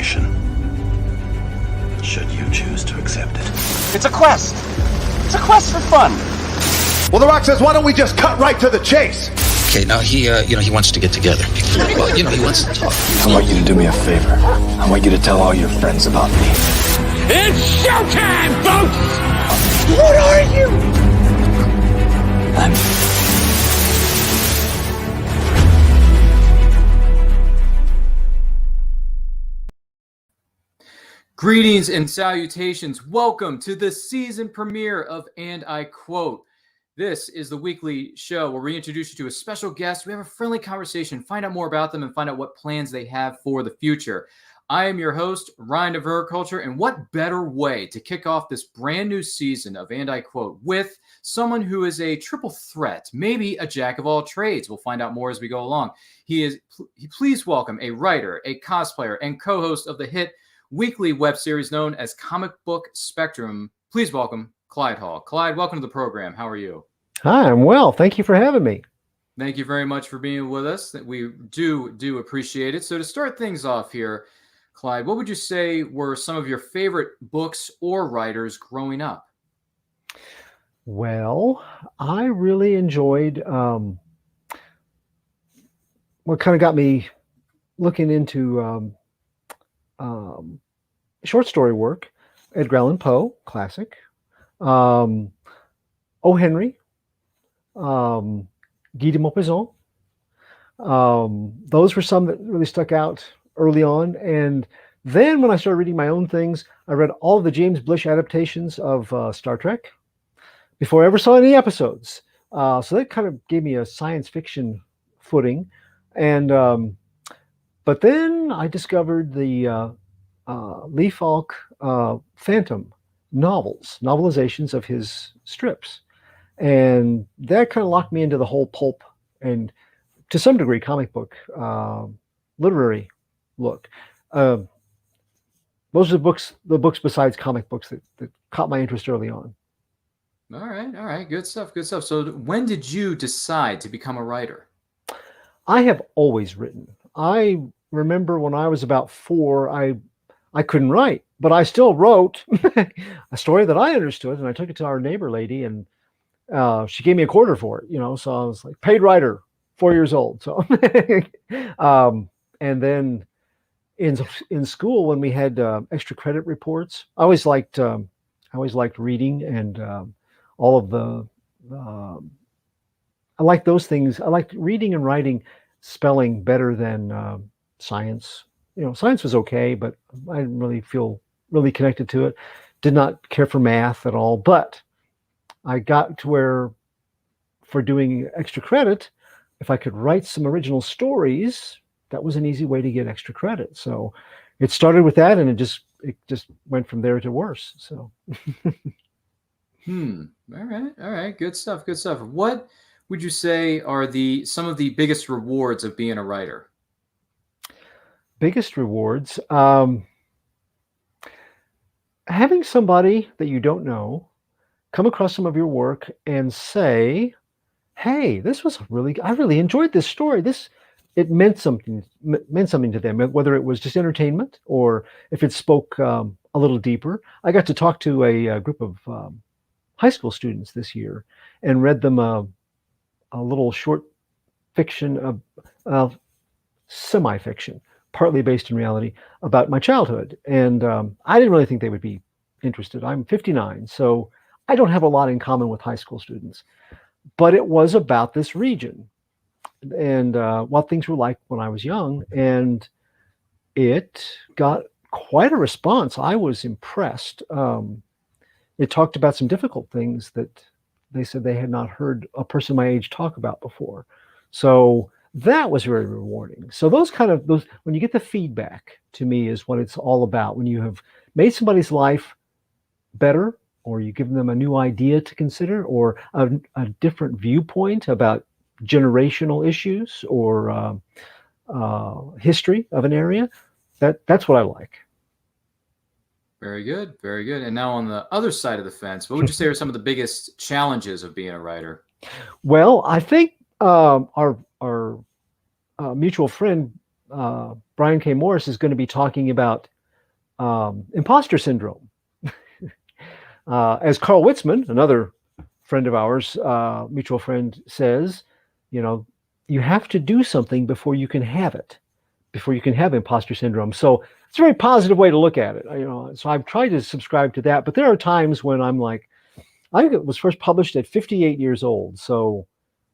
mission, should you choose to accept it. It's a quest! It's a quest for fun! Well, The Rock says, why don't we just cut right to the chase? Okay, now he wants to get together. Well, he wants to talk. I want you to do me a favor. I want you to tell all your friends about me. It's showtime, folks! What are you? Greetings and salutations. Welcome to the season premiere of And I Quote. This is the weekly show where we introduce you to a special guest. We have a friendly conversation, find out more about them, and find out what plans they have for the future. I am your host, Ryan of Culture, and what better way to kick off this brand new season of And I Quote with someone who is a triple threat, maybe a jack of all trades. We'll find out more as we go along. Please welcome a writer, a cosplayer, and co-host of the hit weekly web series known as Comic Book Spectrum. Please welcome Clyde Hall. Clyde, welcome to the program. How are you? Hi, I'm well. Thank you for having me. Thank you very much for being with us. We do appreciate it. So to start things off here, Clyde, what would you say were some of your favorite books or writers growing up? Well, I really enjoyed what kind of got me looking into short story work. Edgar Allan Poe, classic. O. Henry, Guy de Maupassant. Those were some that really stuck out early on. And then when I started reading my own things, I read all of the James Blish adaptations of Star Trek before I ever saw any episodes. So that kind of gave me a science fiction footing. And but then I discovered the Lee Falk Phantom novelizations of his strips. And that kind of locked me into the whole pulp and, to some degree, comic book literary look. Those are the books besides comic books that caught my interest early on. All right. Good stuff. So when did you decide to become a writer? I have always written. I remember when I was about 4, I couldn't write, but I still wrote a story that I understood, and I took it to our neighbor lady, and she gave me a quarter for it, so I was like, paid writer, 4 years old. So, and then in school, when we had extra credit reports, I always liked reading and all of the, I like those things. I liked reading and writing spelling better than science. Science was okay, but I didn't really feel really connected to it. Did not care for math at all. But I got to where, for doing extra credit, if I could write some original stories, that was an easy way to get extra credit. So it started with that, and it just went from there to worse. So. All right. Good stuff. What would you say are some of the biggest rewards of being a writer? Biggest rewards, having somebody that you don't know come across some of your work and say, hey, I really enjoyed this story. It meant something to them, whether it was just entertainment or if it spoke a little deeper. I got to talk to a group of high school students this year and read them a little short fiction, semi-fiction, partly based in reality, about my childhood. And I didn't really think they would be interested. I'm 59, so I don't have a lot in common with high school students. But it was about this region and what things were like when I was young. And it got quite a response. I was impressed. It talked about some difficult things that they said they had not heard a person my age talk about before. So that was very rewarding. So those when you get the feedback, to me, is what it's all about. When you have made somebody's life better, or you give them a new idea to consider, or a different viewpoint about generational issues or history of an area, that's what I like. Very good. And now on the other side of the fence, what would you say are some of the biggest challenges of being a writer? Well, I think our mutual friend Brian K. Morris is going to be talking about imposter syndrome. As Carl Witzman, another friend of ours, mutual friend, says, you have to do something before you can have it, before you can have imposter syndrome. So it's a very positive way to look at it. So I've tried to subscribe to that, but there are times when I'm like, I think it was first published at 58 years old. So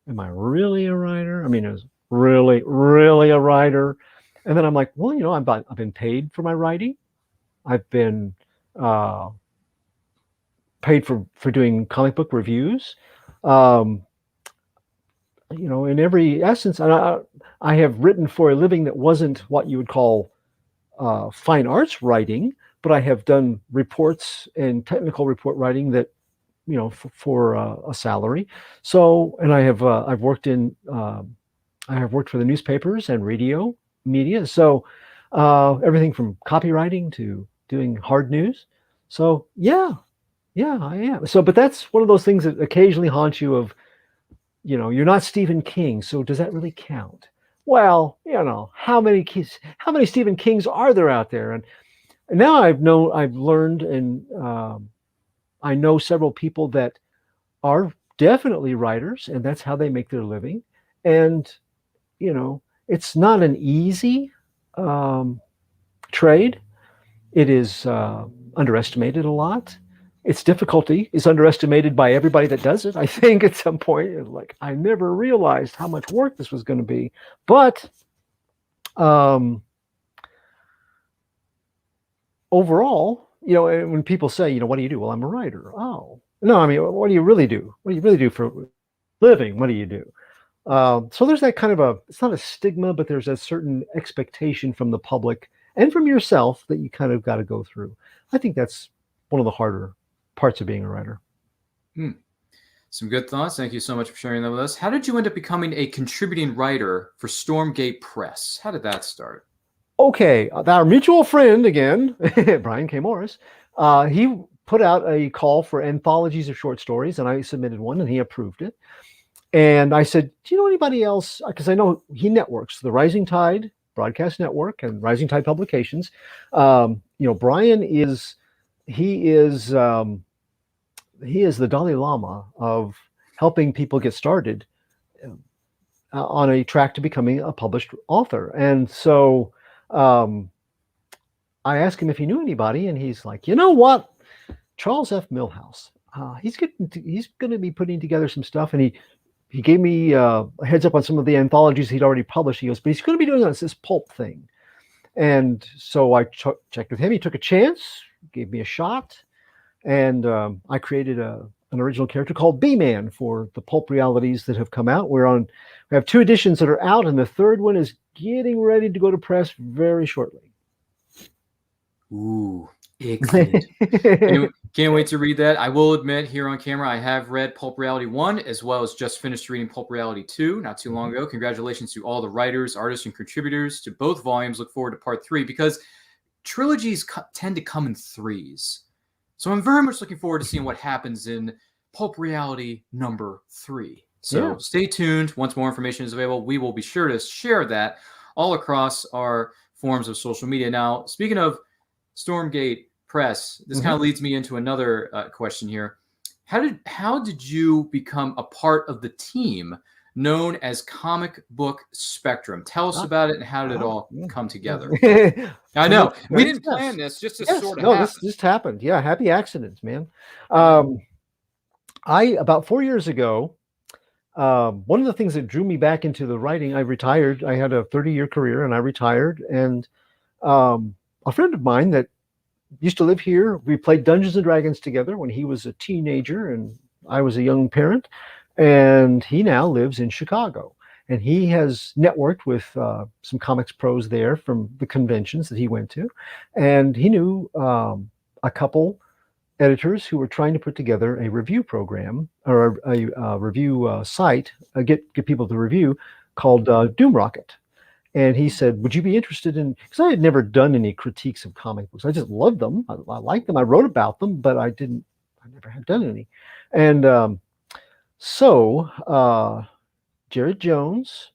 am I really a writer? I mean, it was really, really a writer. And then I'm like, well, I've been paid for my writing. I've been paid for doing comic book reviews. In every essence, and I have written for a living that wasn't what you would call fine arts writing, but I have done reports and technical report writing that, for a salary. So, and I've worked I have worked for the newspapers and radio media. So, everything from copywriting to doing hard news. So, yeah, I am. So, but that's one of those things that occasionally haunt you of, you're not Stephen King, so does that really count? Well, how many Stephen Kings are there out there? And now I've learned, and I know several people that are definitely writers, and that's how they make their living. And it's not an easy trade. It is underestimated a lot. Its difficulty is underestimated by everybody that does it. I think at some point, it's like, I never realized how much work this was going to be. But overall, when people say, what do you do? Well, I'm a writer. Oh, no, I mean, what do you really do? What do you really do for a living? What do you do? So there's that kind of it's not a stigma, but there's a certain expectation from the public and from yourself that you kind of got to go through. I think that's one of the harder parts of being a writer. Some good thoughts. Thank you so much for sharing that with us. How did you end up becoming a contributing writer for Stormgate Press? How did that start? Okay, our mutual friend again, Brian K. Morris, he put out a call for anthologies of short stories, and I submitted one, and he approved it. And I said, do you know anybody else? Because I know he networks the Rising Tide Broadcast Network and Rising Tide Publications. Brian is the Dalai Lama of helping people get started on a track to becoming a published author. And so I asked him if he knew anybody, and he's like, you know what? Charles F. Millhouse. He's going to be putting together some stuff, and he gave me a heads up on some of the anthologies he'd already published. He goes, but he's going to be doing this pulp thing. And so I checked with him. He took a chance, gave me a shot, and I created an original character called B-Man for the pulp realities that have come out. We have 2 editions that are out, and the 3rd one is getting ready to go to press very shortly. Ooh, excellent. Can't wait to read that. I will admit here on camera, I have read Pulp Reality 1 as well as just finished reading Pulp Reality 2 not too long ago. Congratulations to all the writers, artists, and contributors to both volumes. Look forward to part 3 because trilogies tend to come in 3s. So I'm very much looking forward to seeing what happens in Pulp Reality number 3. So Stay tuned. Once more information is available, we will be sure to share that all across our forms of social media. Now, speaking of Stormgate Press, this kind of leads me into another question here. How did you become a part of the team known as Comic Book Spectrum? Tell us about it and how did it all come together? I know we didn't plan this, just to sort of happen. This just happened. Yeah, happy accidents, man. About 4 years ago, one of the things that drew me back into the writing, I retired. I had a 30-year career, and I retired. And a friend of mine that used to live here, we played Dungeons and Dragons together when he was a teenager and I was a young parent. And he now lives in Chicago. And he has networked with some comics pros there from the conventions that he went to. And he knew a couple editors who were trying to put together a review program or a review site, get people to review, called Doom Rocket. And he said, would you be interested in, because I had never done any critiques of comic books. I just loved them. I liked them. I wrote about them, but I never had done any. And so Jared Jones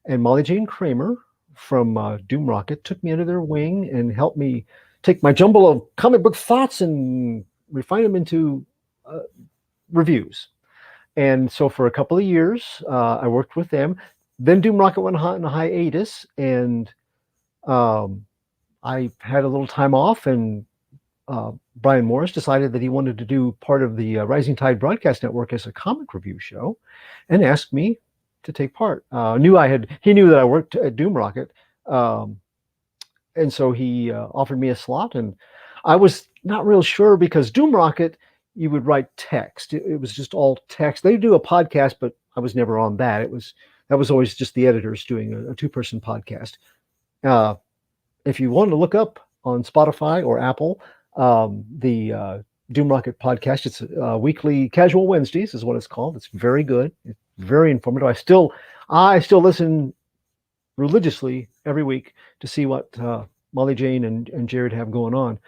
and Molly Jane Kramer from Doom Rocket took me under their wing and helped me take my jumble of comic book thoughts and refine them into reviews. And so for a couple of years, I worked with them. Then Doom Rocket went on a hiatus, and I had a little time off, and Brian Morris decided that he wanted to do part of the Rising Tide Broadcast Network as a comic review show, and asked me to take part. He knew that I worked at Doom Rocket, and so he offered me a slot, and I was not real sure because Doom Rocket, you would write text. It was just all text. They do a podcast, but I was never on that. That was always just the editors doing a two-person podcast. If you want to look up on Spotify or Apple, the Doom Rocket podcast, it's weekly Casual Wednesdays is what it's called. It's very good. It's very informative. I still listen religiously every week to see what Molly Jane and Jared have going on.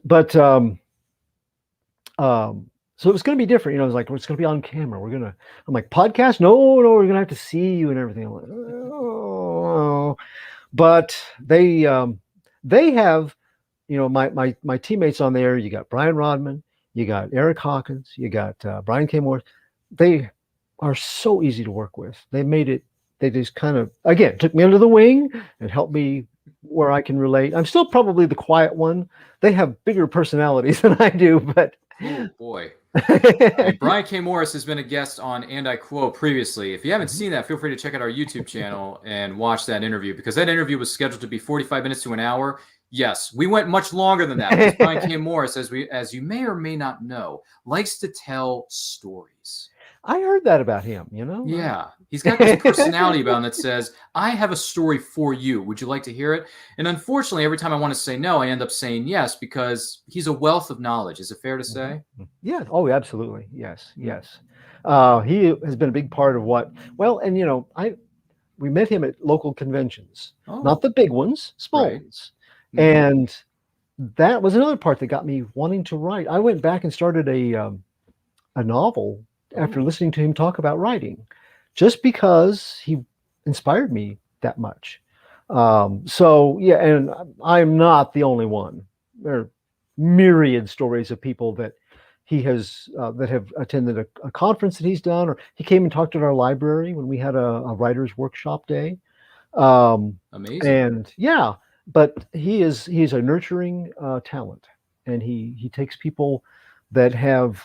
But so it was going to be different. You know, it was like, it's going to be on camera. I'm like, podcast? No, we're going to have to see you and everything. I'm like, oh. But they have, you know, my teammates on there. You got Brian Rodman, you got Eric Hawkins, you got Brian K. Moore. They are so easy to work with. They just kind of, again, took me under the wing and helped me where I can relate. I'm still probably the quiet one. They have bigger personalities than I do, but oh boy. I mean, Brian K. Morris has been a guest on And I Quote previously. If you haven't seen that, feel free to check out our YouTube channel and watch that interview, because that interview was scheduled to be 45 minutes to an hour. Yes, we went much longer than that, because Brian K. Morris, as you may or may not know, likes to tell stories. I heard that about him, you know? Yeah. He's got this personality about him that says, I have a story for you. Would you like to hear it? And unfortunately, every time I want to say no, I end up saying yes, because he's a wealth of knowledge. Is it fair to say? Yeah. Oh, absolutely. Yes. Yes. He has been a big part of and you know, we met him at local conventions, not the big ones, small ones. Mm-hmm. And that was another part that got me wanting to write. I went back and started a novel after listening to him talk about writing, just because he inspired me that much. So yeah, and I'm not the only one. There are myriad stories of people that he has that have attended a conference that he's done, or he came and talked at our library when we had a writer's workshop day. Amazing. And yeah, but he's a nurturing talent, and he takes people that have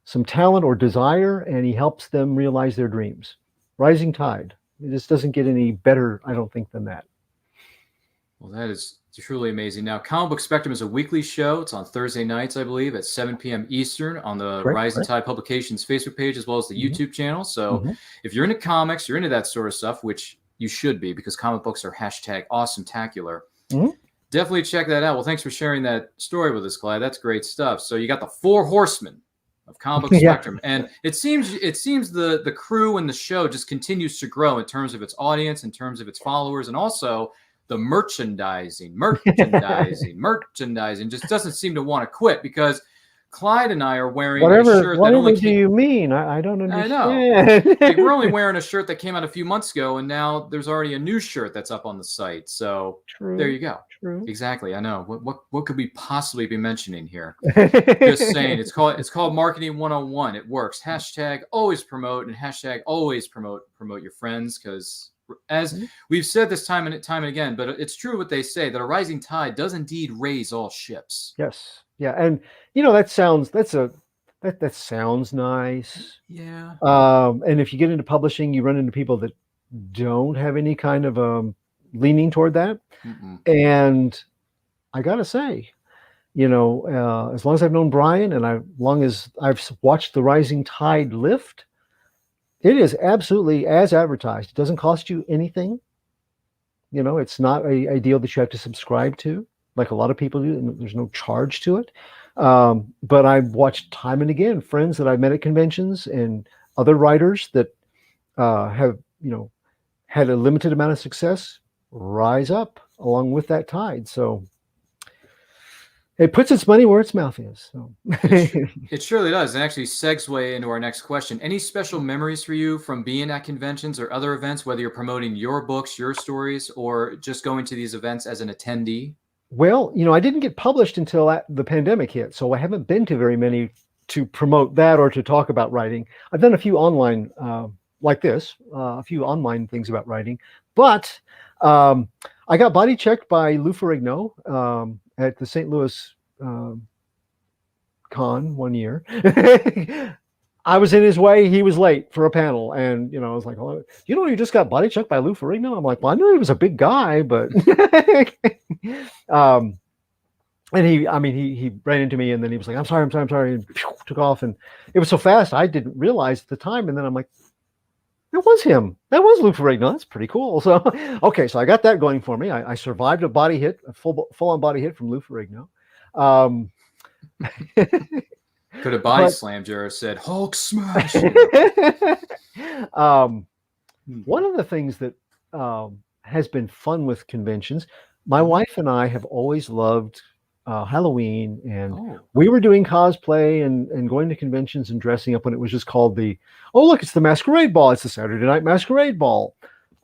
some talent or desire, and he helps them realize their dreams. Rising Tide. It just doesn't get any better, I don't think, than that. Well, that is truly amazing. Now, Comic Book Spectrum is a weekly show. It's on Thursday nights, I believe, at 7 p.m. Eastern on the Rising Tide Publications Facebook page, as well as the YouTube channel. So if you're into comics, you're into that sort of stuff, which you should be, because comic books are #awesome-tacular. Definitely check that out. Well, thanks for sharing that story with us, Clyde. That's great stuff. So you got the 4 horsemen of Comic Book Spectrum, and it seems the crew and the show just continues to grow in terms of its audience, in terms of its followers, and also the merchandising just doesn't seem to want to quit, because Clyde and I are wearing a shirt that only do you mean? I don't understand. I know. Like, we're only wearing a shirt that came out a few months ago, and now there's already a new shirt that's up on the site. So there you go. True. Exactly. I know. What could we possibly be mentioning here? Just saying. It's called Marketing 101. It works. #always promote, and #always promote your friends, because as we've said this time and again, but it's true what they say, that a rising tide does indeed raise all ships. Yes. Yeah. And you know, that sounds nice. Yeah. And if you get into publishing, you run into people that don't have any kind of leaning toward that. And I gotta say, you know, as long as I've known Brian, and as long as I've watched the rising tide lift, it is absolutely as advertised. It doesn't cost you anything. You know, it's not a deal that you have to subscribe to, like a lot of people do, and there's no charge to it. But I've watched time and again friends that I've met at conventions and other writers that have, you know, had a limited amount of success rise up along with that tide. So it puts its money where its mouth is. So. It surely does. And actually segue into our next question. Any special memories for you from being at conventions or other events, whether you're promoting your books, your stories, or just going to these events as an attendee? Well, I didn't get published until the pandemic hit, so I haven't been to very many to promote that or to talk about writing. I've done a few online like this, a few online things about writing, but I got body checked by Lou Ferrigno at the St. Louis con one year. I was in his way. He was late for a panel. And, I was like, oh, you just got body checked by Lou Ferrigno? I'm like, well, I knew he was a big guy, but and he ran into me and then he was like, I'm sorry. And took off. And it was so fast. I didn't realize at the time. And then I'm like, that was him. That was Lou Ferrigno. That's pretty cool. So, okay. So I got that going for me. I survived a body hit, a full on body hit from Lou Ferrigno. Could have body slammed you or said Hulk smash. One of the things that has been fun with conventions, my wife and I have always loved Halloween, and we were doing cosplay and going to conventions and dressing up when it was just called it's the Masquerade Ball. It's the Saturday Night Masquerade Ball.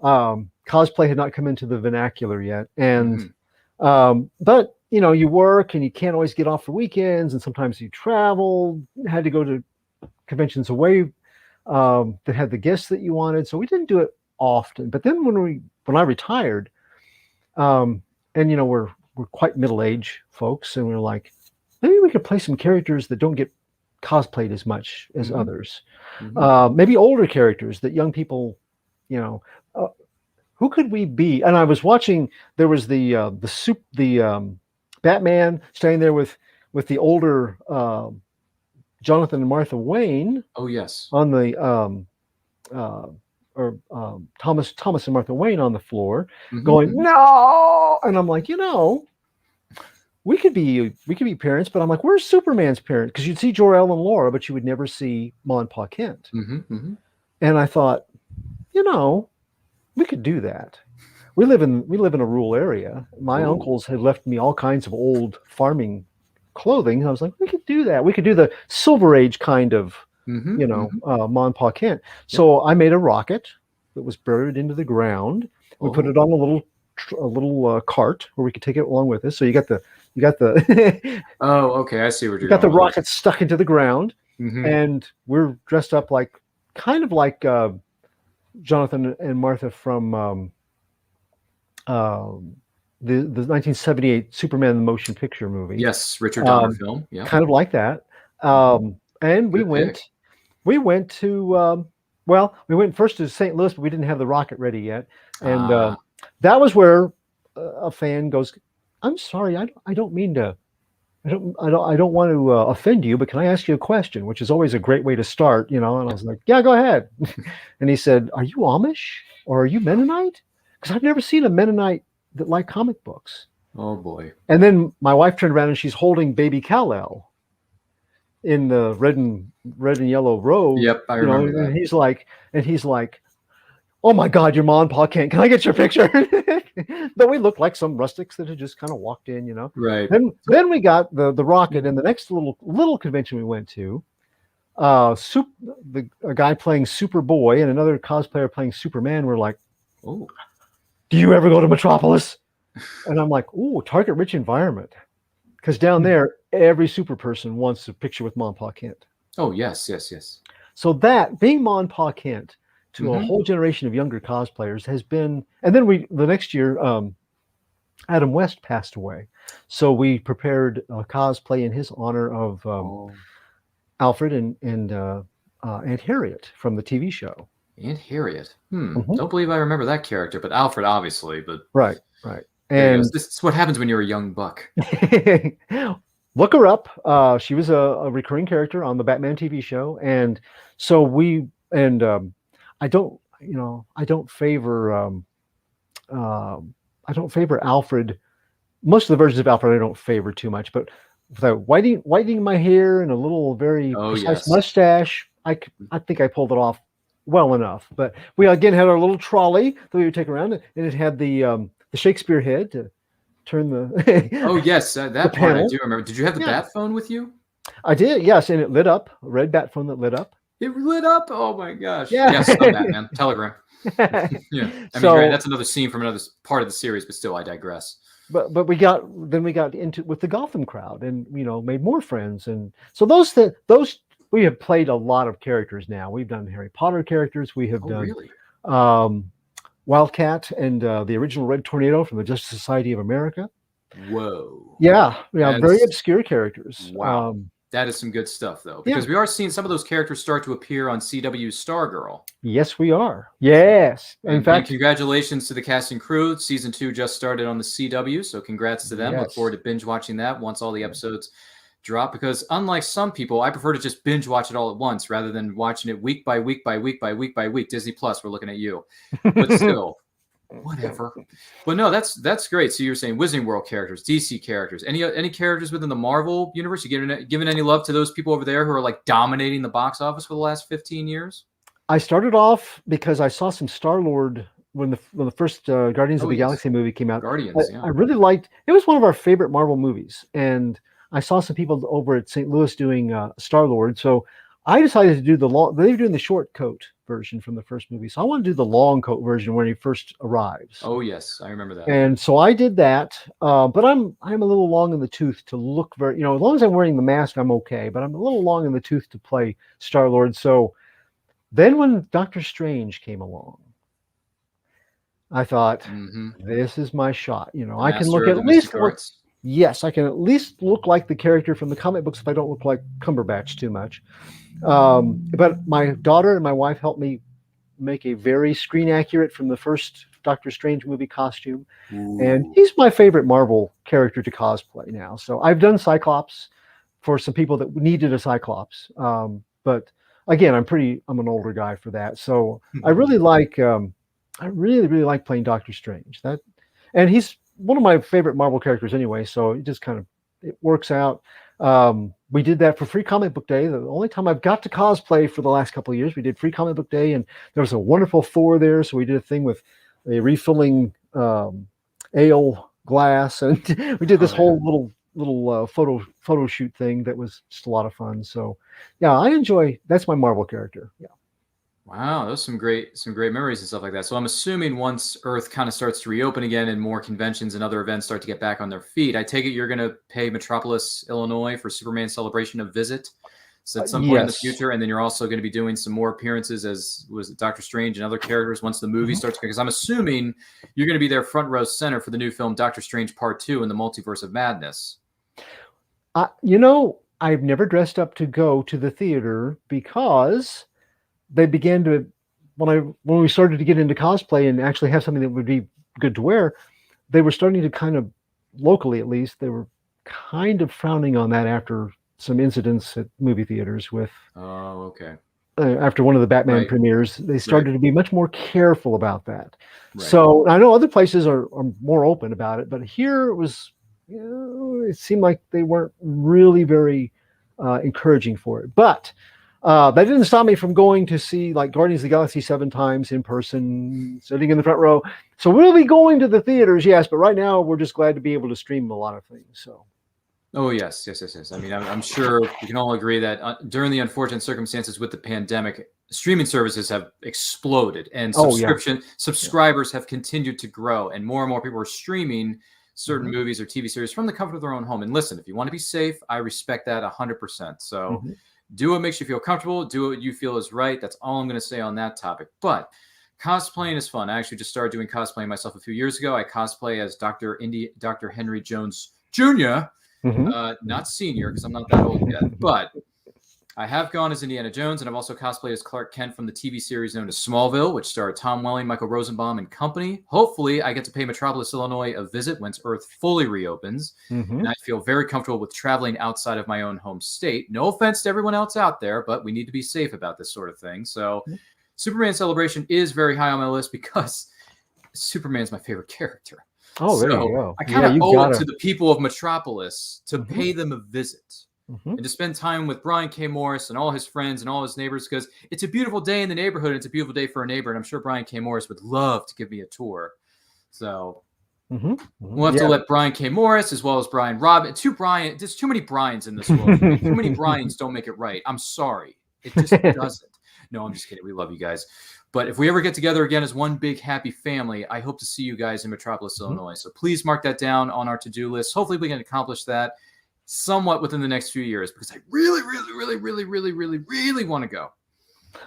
Cosplay had not come into the vernacular yet. And but you work and you can't always get off for weekends, and sometimes you travel, had to go to conventions away that had the guests that you wanted. So we didn't do it often. But then when I retired, and we're quite middle-aged folks, and we're like, maybe we could play some characters that don't get cosplayed as much as others. Maybe older characters that young people, who could we be? And I was watching. There was the Batman standing there with the older Jonathan and Martha Wayne. Oh yes. On the Thomas and Martha Wayne on the floor, going no, and I'm like, we could be parents, but I'm like, where's Superman's parents? Because you'd see Jor-El and Laura, but you would never see Ma and Pa Kent. And I thought, we could do that. We live in a rural area. My uncles had left me all kinds of old farming clothing. I was like, we could do that. We could do the Silver Age kind of, Ma and Pa Kent. So I made a rocket that was buried into the ground. We put it on a little cart where we could take it along with us. So you got the oh, okay, I see what you're. You got the rocket stuck into the ground, and we're dressed up kind of like Jonathan and Martha from the 1978 Superman the Motion Picture movie. Yes, Richard Donner film. Yeah, kind of like that. And we went to we went first to St. Louis, but we didn't have the rocket ready yet. And that was where a fan goes, I'm sorry, I don't mean to, I don't want to offend you, but can I ask you a question? Which is always a great way to start, And I was like, yeah, go ahead. And he said, are you Amish or are you Mennonite? Because I've never seen a Mennonite that liked comic books. Oh boy. And then my wife turned around and she's holding baby Kal-El in the red and yellow robe. Yep, I remember that. And he's like, oh my God, your Ma and Pa Kent. Can I get your picture? But we looked like some rustics that had just kind of walked in, Right. Then we got the rocket, and the next little convention we went to, a guy playing Superboy and another cosplayer playing Superman were like, oh, do you ever go to Metropolis? And I'm like, oh, target rich environment. Because down there, every super person wants a picture with Ma and Pa Kent. Oh, yes. So that, being Ma and Pa Kent to a whole generation of younger cosplayers has been, and then the next year, Adam West passed away. So we prepared a cosplay in his honor of Alfred and Aunt Harriet from the TV show. Aunt Harriet. Don't believe I remember that character, but Alfred, obviously. But right. And this is what happens when you're a young buck. Look her up. She was a recurring character on the Batman TV show, and so I don't favor Alfred. Most of the versions of Alfred I don't favor too much, but without whitening my hair and a little very precise mustache, I think I pulled it off well enough. But we again had our little trolley that we would take around, and it had the Shakespeare head to turn the. Oh yes, that part panel. I do remember. Did you have the bat phone with you? I did, yes, and it lit up. A red bat phone that lit up. It lit up. Oh my gosh! Yeah. Yes, Batman Telegram. Yeah, I mean, right, that's another scene from another part of the series, but still, I digress. but we got into with the Gotham crowd, and made more friends, and so those we have played a lot of characters now. We've done Harry Potter characters. We have done really? Wildcat and the original Red Tornado from the Justice Society of America. Whoa. Yeah, very obscure characters. Wow. That is some good stuff, though, because we are seeing some of those characters start to appear on CW's Stargirl. Yes, we are. Yes. In fact, congratulations to the cast and crew. Season 2 just started on the CW, so congrats to them. Yes. Look forward to binge watching that once all the episodes drop, because unlike some people, I prefer to just binge watch it all at once rather than watching it week by week by week by week by week. Disney Plus, we're looking at you. But still, whatever. But no, that's great. So you were saying Wizarding World characters, DC characters, any characters within the Marvel universe? You giving any love to those people over there who are like dominating the box office for the last 15 years? I started off because I saw some Star-Lord when the first Guardians of the Galaxy movie came out. Guardians, I really liked it. Was one of our favorite Marvel movies, and I saw some people over at St. Louis doing Star-Lord, so I decided to do they were doing the short coat version from the first movie, so I want to do the long coat version when he first arrives. Oh yes, I remember that. And so I did that, but I'm a little long in the tooth to look very, as long as I'm wearing the mask, I'm okay. But I'm a little long in the tooth to play Star-Lord. So then when Doctor Strange came along, I thought, this is my shot. I can look at least. Yes, I can at least look like the character from the comic books if I don't look like Cumberbatch too much. But my daughter and my wife helped me make a very screen accurate from the first Doctor Strange movie costume. Ooh. And he's my favorite Marvel character to cosplay now. So I've done Cyclops for some people that needed a Cyclops. But again, I'm an older guy for that. So I really like, I really like playing Doctor Strange. And he's one of my favorite Marvel characters anyway, so it just it works out. We did that for Free Comic Book Day. The only time I've got to cosplay for the last couple of years, we did Free Comic Book Day, and there was a wonderful Thor there, so we did a thing with a refilling ale glass, and we did this whole little photo shoot thing that was just a lot of fun. So yeah, that's my Marvel character. Yeah. Wow, those some great memories and stuff like that. So I'm assuming once Earth kind of starts to reopen again and more conventions and other events start to get back on their feet, I take it you're going to pay Metropolis, Illinois for Superman Celebration a visit. So at some point in the future, and then you're also going to be doing some more appearances as was it Doctor Strange and other characters once the movie starts. Because I'm assuming you're going to be there front row center for the new film Doctor Strange Part 2 in the Multiverse of Madness. I've never dressed up to go to the theater because they began to, when we started to get into cosplay and actually have something that would be good to wear, they were starting to kind of, locally at least, they were kind of frowning on that after some incidents at movie theaters with. Oh, okay. After one of the Batman premieres, they started to be much more careful about that. Right. So I know other places are more open about it, but here it was, it seemed like they weren't really very encouraging for it. But that didn't stop me from going to see like Guardians of the Galaxy 7 times in person, sitting in the front row. So we'll be going to the theaters, yes, but right now we're just glad to be able to stream a lot of things. So. Oh yes. I mean, I'm sure we can all agree that during the unfortunate circumstances with the pandemic, streaming services have exploded, and subscribers have continued to grow, and more people are streaming certain movies or TV series from the comfort of their own home. And listen, if you want to be safe, I respect that 100%. So. Do what makes you feel comfortable. Do what you feel is right. That's all I'm going to say on that topic. But cosplaying is fun. I actually just started doing cosplaying myself a few years ago. I cosplay as Dr. Henry Jones Jr., not senior because I'm not that old yet. But I have gone as Indiana Jones, and I've also cosplayed as Clark Kent from the TV series known as Smallville, which starred Tom Welling, Michael Rosenbaum, and company. Hopefully, I get to pay Metropolis, Illinois a visit once Earth fully reopens. And I feel very comfortable with traveling outside of my own home state. No offense to everyone else out there, but we need to be safe about this sort of thing. So Superman Celebration is very high on my list because Superman's my favorite character. Oh, there you go. I kind of owe it to the people of Metropolis to pay them a visit. And to spend time with Brian K. Morris and all his friends and all his neighbors, because it's a beautiful day in the neighborhood. And it's a beautiful day for a neighbor. And I'm sure Brian K. Morris would love to give me a tour. So we'll have to let Brian K. Morris as well as Brian Robin. There's too many Brians in this world. Too many Brians don't make it right. I'm sorry. It just doesn't. No, I'm just kidding. We love you guys. But if we ever get together again as one big happy family, I hope to see you guys in Metropolis, Illinois. So please mark that down on our to-do list. Hopefully we can accomplish that somewhat within the next few years, because I really want to go.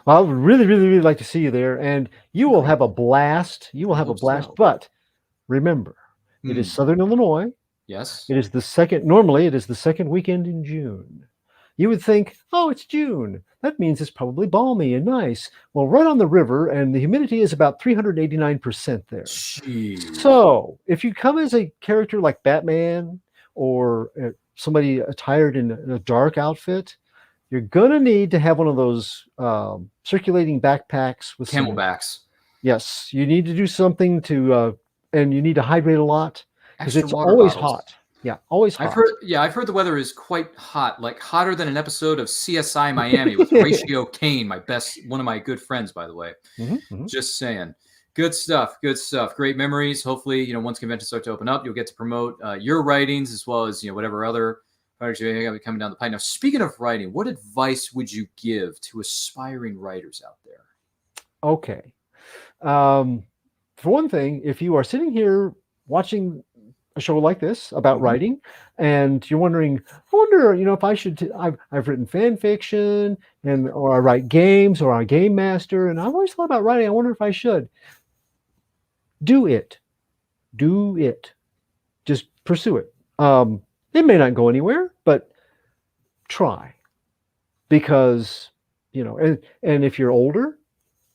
Well, I would really, really, really like to see you there, and you will have a blast. You will have a blast. So. But remember, it is Southern Illinois. Yes. It is the second. Normally, it is the second weekend in June. You would think, oh, it's June. That means it's probably balmy and nice. Well, right on the river, and the humidity is about 389% there. Jeez. So if you come as a character like Batman or somebody attired in a dark outfit, you're going to need to have one of those circulating backpacks with camelbacks. Yes, you need to do something to, and you need to hydrate a lot because it's always hot. Yeah, always hot. I've heard the weather is quite hot, like hotter than an episode of CSI Miami with Horatio Kane, one of my good friends, by the way. Just saying. Good stuff. Great memories. Hopefully, once conventions start to open up, you'll get to promote your writings as well as, whatever other projects you have coming down the pipe. Now, speaking of writing, what advice would you give to aspiring writers out there? Okay. For one thing, if you are sitting here watching a show like this about writing, and you're wondering, I wonder, if I should. I've written fan fiction, or I write games, or I'm a game master, and I've always thought about writing. I wonder if I should. Do it. Just pursue it. It may not go anywhere, but try, because and if you're older,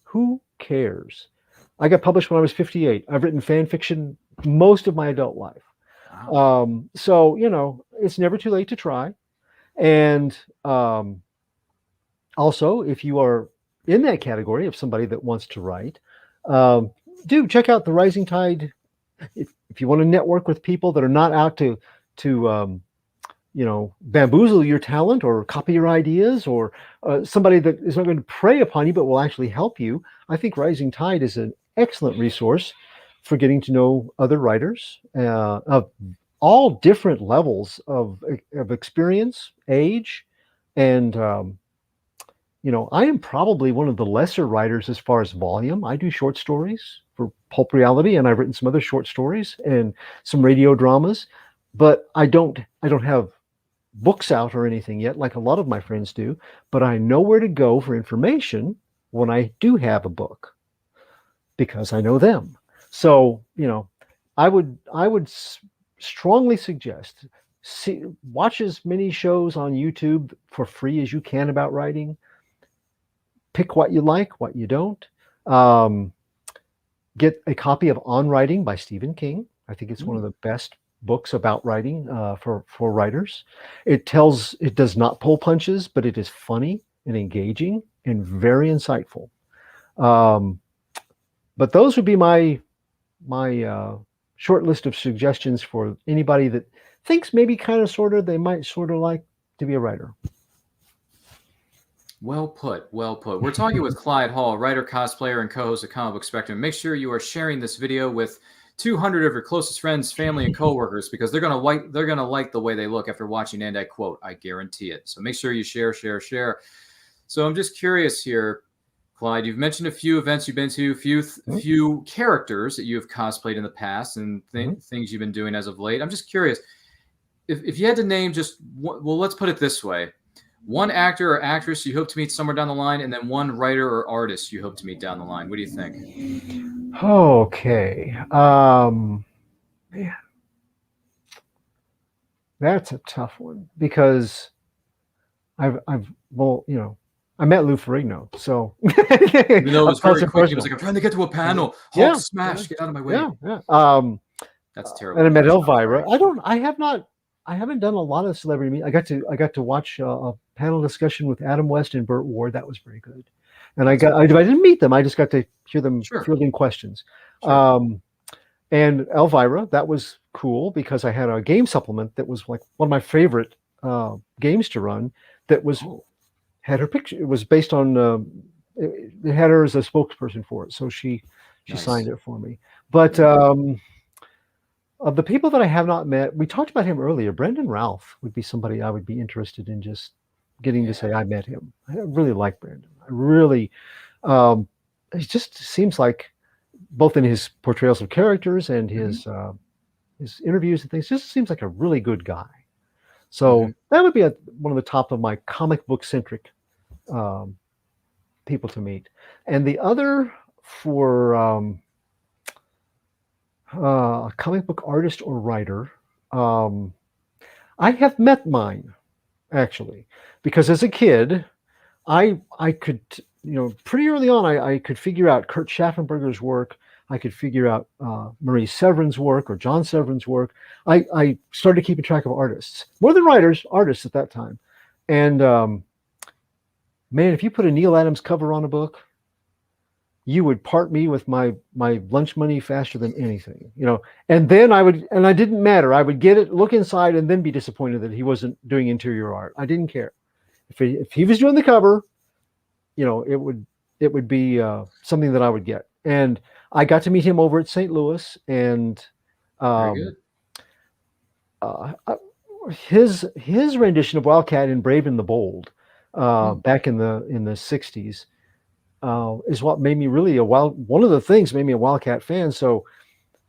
who cares? I got published when I was 58. I've written fan fiction most of my adult life. Wow. So, it's never too late to try. And also, if you are in that category of somebody that wants to write, do check out the Rising Tide. If you want to network with people that are not out to bamboozle your talent or copy your ideas, or somebody that is not going to prey upon you but will actually help you, I think Rising Tide is an excellent resource for getting to know other writers of all different levels of experience, age, and I am probably one of the lesser writers as far as volume. I do short stories for Pulp Reality, and I've written some other short stories and some radio dramas, but I don't have books out or anything yet, like a lot of my friends do. But I know where to go for information when I do have a book, because I know them. So, I would strongly suggest watch as many shows on YouTube for free as you can about writing. Pick what you like, what you don't. Get a copy of On Writing by Stephen King. I think it's one of the best books about writing for writers. It does not pull punches, but it is funny and engaging and very insightful. But those would be my short list of suggestions for anybody that thinks maybe they might sort of like to be a writer. Well put. We're talking with Clyde Hall, writer, cosplayer, and co-host of Comic Book Spectrum. Make sure you are sharing this video with 200 of your closest friends, family, and coworkers, because they're gonna like the way they look after watching, and I quote, I guarantee it. So make sure you share. So I'm just curious here, Clyde, you've mentioned a few events you've been to, a few characters that you have cosplayed in the past, and things you've been doing as of late. I'm just curious, if you had to name just one, well, let's put it this way: one actor or actress you hope to meet somewhere down the line, and then one writer or artist you hope to meet down the line. What do you think? Okay. Man, that's a tough one, because I met Lou Ferrigno, so it was very quick. He was like, I'm trying to get to a panel. Hulk smash, get out of my way. Yeah. That's terrible. And I met Elvira. I haven't done a lot of celebrity meet. I got to watch a panel discussion with Adam West and Burt Ward. That was very good. And I didn't meet them. I just got to hear them fielding questions. Sure. And Elvira, that was cool, because I had a game supplement that was like one of my favorite games to run. That had her picture. It was based on. It had her as a spokesperson for it, so she signed it for me. But of the people that I have not met, we talked about him earlier. Brendan Ralph would be somebody I would be interested in just getting to say I met him. I really like Brandon. I really, it just seems like both in his portrayals of characters and his interviews and things, just seems like a really good guy. So that would be one of the top of my comic book centric people to meet. And the other for a comic book artist or writer, I have met mine, actually, because as a kid, I could, pretty early on, I could figure out Kurt Schaffenberger's work. I could figure out Marie Severin's work or John Severin's work. I started keeping track of artists, more than writers, artists at that time. And man, if you put a Neil Adams cover on a book, you would part me with my lunch money faster than anything, and then I didn't matter. I would get it, look inside, and then be disappointed that he wasn't doing interior art. I didn't care. If he was doing the cover, it would be something that I would get. And I got to meet him over at St. Louis, and his rendition of Wildcat in Brave and the Bold back in the 60s is what made me really one of the things made me a Wildcat fan. So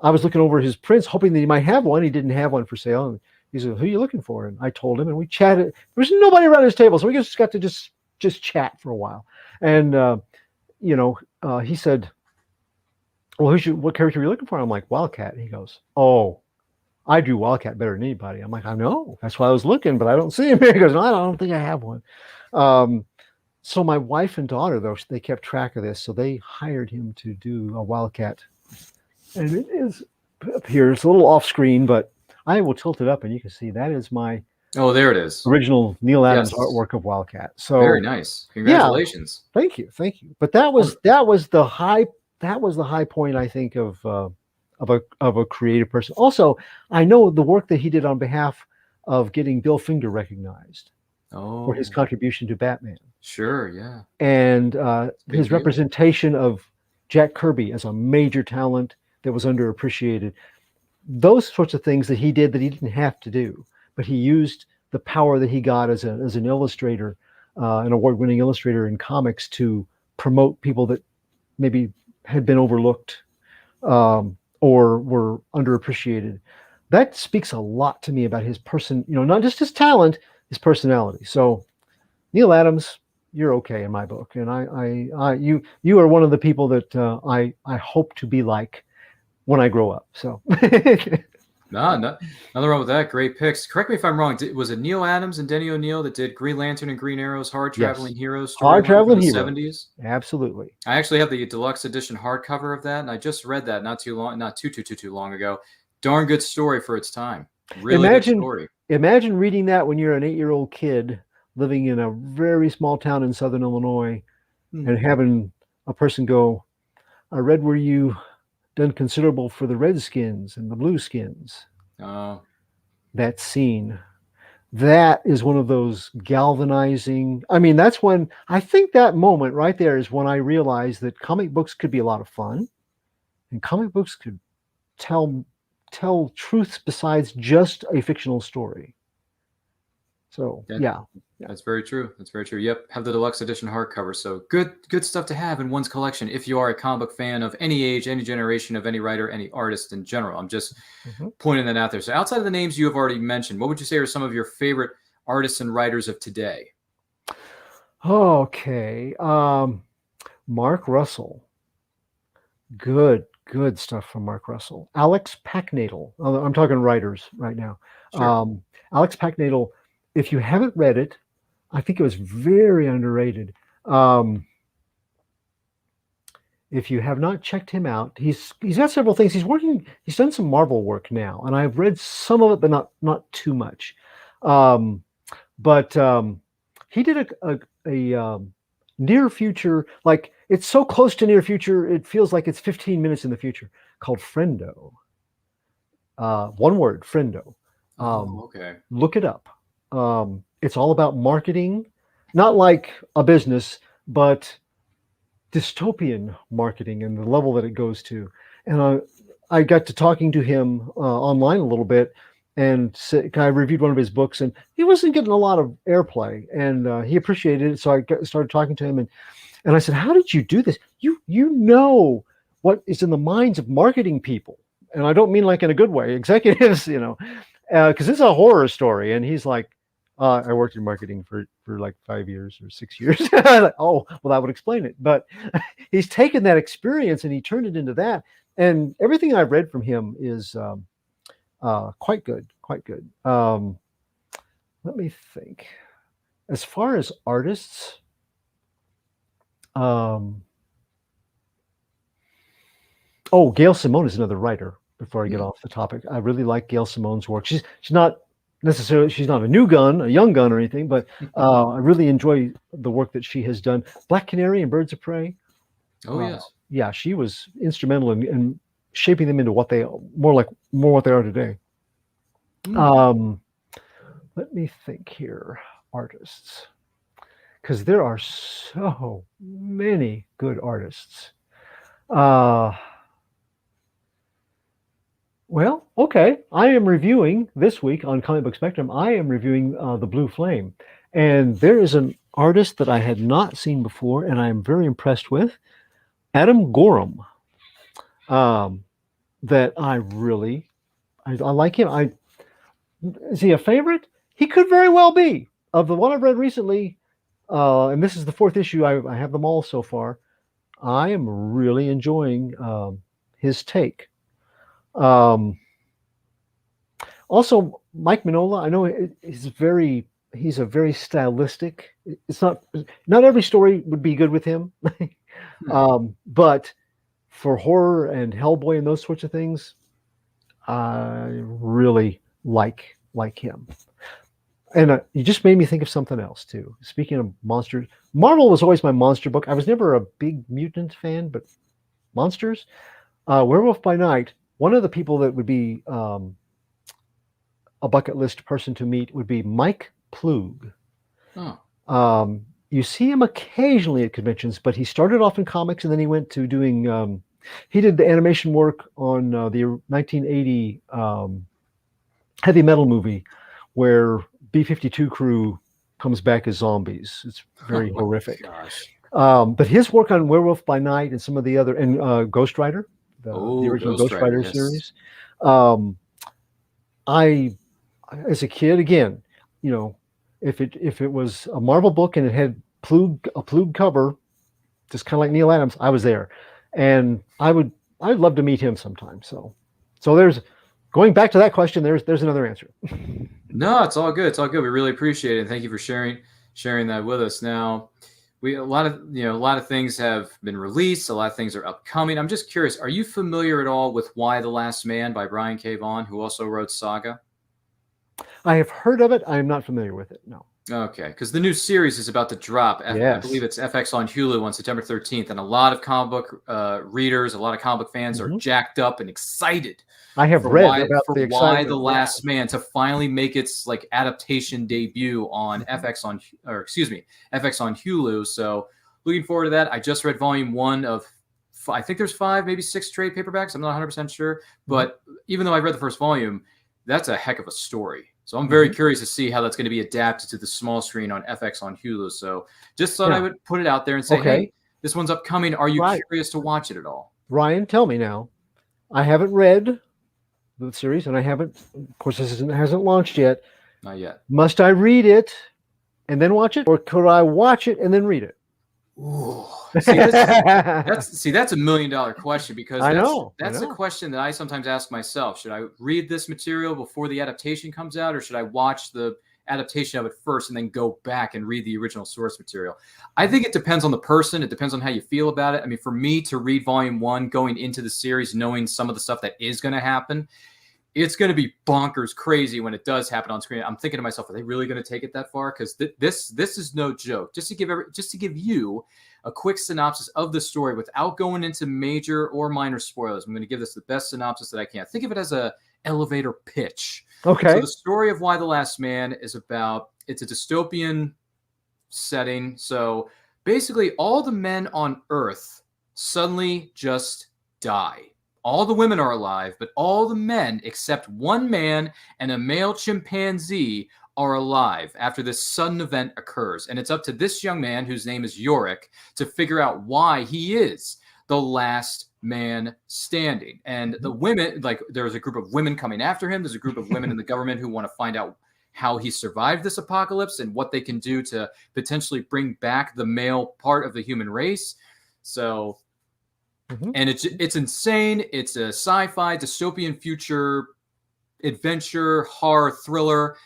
I was looking over his prints, hoping that he might have one. He didn't have one for sale. And he said, "Who are you looking for?" And I told him, and we chatted. There was nobody around his table, so we just got to just chat for a while. And he said, "Well, what character are you looking for?" I'm like, "Wildcat." And he goes, "Oh, I do Wildcat better than anybody." I'm like, "I know. That's why I was looking, but I don't see him here." He goes, "No, I don't think I have one." So my wife and daughter, though, they kept track of this, so they hired him to do a Wildcat. And it is up here. It's a little off screen, but I will tilt it up, and you can see that is my there it is, original Neil Adams artwork of Wildcat. So very nice. Congratulations. Yeah, thank you. But that was the high point, I think, of a creative person. Also, I know the work that he did on behalf of getting Bill Finger recognized for his contribution to Batman. Sure, yeah. And his representation of Jack Kirby as a major talent that was underappreciated. Those sorts of things that he did that he didn't have to do, but he used the power that he got as an illustrator, an award-winning illustrator in comics, to promote people that maybe had been overlooked or were underappreciated. That speaks a lot to me about his person, not just his talent, his personality. So Neil Adams, you're okay in my book. And you are one of the people that I hope to be like when I grow up. So no, nothing wrong with that. Great picks. Correct me if I'm wrong. Was it Neil Adams and Denny O'Neil that did Green Lantern and Green Arrow's Hard Traveling Heroes? Hard Traveling Heroes. 70s? Absolutely. I actually have the deluxe edition hardcover of that, and I just read that not too long ago. Darn good story for its time. Really good story. Imagine reading that when you're an 8-year-old kid living in a very small town in Southern Illinois and having a person go, "I read where you done considerable for the Redskins and the Blueskins." That scene, that is one of those galvanizing. I mean, that's when I think that moment right there is when I realized that comic books could be a lot of fun, and comic books could tell truths besides just a fictional story. So yeah. That's very true. Yep, have the deluxe edition hardcover. So good stuff to have in one's collection if you are a comic book fan of any age, any generation, of any writer, any artist in general. I'm just pointing that out there. So outside of the names you have already mentioned, what would you say are some of your favorite artists and writers of today? Okay. Mark Russell. Good stuff from Mark Russell. Alex Packnadel. I'm talking writers right now. Sure. Alex Packnadel, if you haven't read it, I think it was very underrated. If you have not checked him out, he's got several things. He's done some Marvel work now, and I've read some of it, but not too much. But he did a near future, like it's so close to near future, it feels like it's 15 minutes in the future, called Friendo. One word, Friendo. Okay. Look it up. It's all about marketing, not like a business, but dystopian marketing and the level that it goes to. And I got to talking to him online a little bit, and I reviewed one of his books, and he wasn't getting a lot of airplay, and he appreciated it. So I started talking to him, and I said, "How did you do this? You know what is in the minds of marketing people." And I don't mean like in a good way, executives, because it's a horror story. And he's like, I worked in marketing for like 5 years or 6 years. Like, oh, well, that would explain it. But he's taken that experience and he turned it into that. And everything I've read from him is quite good, quite good. Let me think. As far as artists, Gail Simone is another writer. Before I get off the topic, I really like Gail Simone's work. She's not necessarily, she's not a young gun or anything, but I really enjoy the work that she has done. Black Canary and Birds of Prey. Oh yes. Yeah, she was instrumental in shaping them into what they what they are today. Let me think here, artists, because there are so many good artists. Well, okay. I am reviewing this week on Comic Book Spectrum. I am reviewing The Blue Flame, and there is an artist that I had not seen before, and I am very impressed with, Adam Gorham. That I like him. Is he a favorite? He could very well be. Of the one I've read recently, and this is the 4th issue. I have them all so far. I am really enjoying his take. Also, Mike Mignola, I know he's a very stylistic. It's not every story would be good with him, but for horror and Hellboy and those sorts of things, I really like him. And you just made me think of something else too. Speaking of monsters, Marvel was always my monster book. I was never a big mutant fan, but monsters, Werewolf by Night. One of the people that would be a bucket list person to meet would be Mike Ploog. Oh. You see him occasionally at conventions, but he started off in comics and then he went to doing, he did the animation work on the 1980 heavy metal movie where B-52 crew comes back as zombies. It's very horrific. Gosh. But his work on Werewolf by Night and some of the other, and Ghost Rider, the original Ghost Rider yes. series. I, as a kid, again, if it was a Marvel book and it had a Ploog cover, just kind of like Neil Adams, I was there, and I'd love to meet him sometime. So there's, going back to that question, there's another answer. No, it's all good. It's all good. We really appreciate it. Thank you for sharing that with us. Now, a lot of things have been released. A lot of things are upcoming. I'm just curious, are you familiar at all with Why the Last Man by Brian K. Vaughan, who also wrote Saga? I have heard of it. I am not familiar with it. No. Okay, because the new series is about to drop. Yes. I believe it's FX on Hulu on September 13th, and a lot of comic book readers, a lot of comic book fans are jacked up and excited. I have read about Why the Last Man to finally make its adaptation debut on FX on Hulu. So looking forward to that. I just read volume 1 of, I think there's 5, maybe 6 trade paperbacks. I'm not 100% sure, but even though I read the first volume, that's a heck of a story. So I'm very curious to see how that's going to be adapted to the small screen on FX on Hulu. So just thought I would put it out there and say, hey, this one's upcoming. Are you curious to watch it at all? Ryan, tell me now. I haven't read the series, and I haven't, of course, this hasn't launched yet. Not yet. Must I read it and then watch it, or could I watch it and then read it? Ooh. That's $1 million question, because that's a question that I sometimes ask myself. Should I read this material before the adaptation comes out, or should I watch the adaptation of it first and then go back and read the original source material? I think it depends on the person. It depends on how you feel about it. I mean, for me to read volume 1 going into the series, knowing some of the stuff that is going to happen, it's going to be bonkers crazy when it does happen on screen. I'm thinking to myself, are they really going to take it that far? Because this is no joke. Just to give you a quick synopsis of the story without going into major or minor spoilers, I'm going to give this the best synopsis that I can. Think of it as a elevator pitch. Okay. So the story of Why the Last Man is about, it's a dystopian setting. So basically all the men on Earth suddenly just die. all the women are alive, but all the men except one man and a male chimpanzee are alive after this sudden event occurs. And it's up to this young man, whose name is Yorick, to figure out why he is the last man standing. And the women, like, there's a group of women coming after him. There's a group of women in the government who want to find out how he survived this apocalypse and what they can do to potentially bring back the male part of the human race. So, and it's insane. It's a sci-fi dystopian future adventure horror thriller,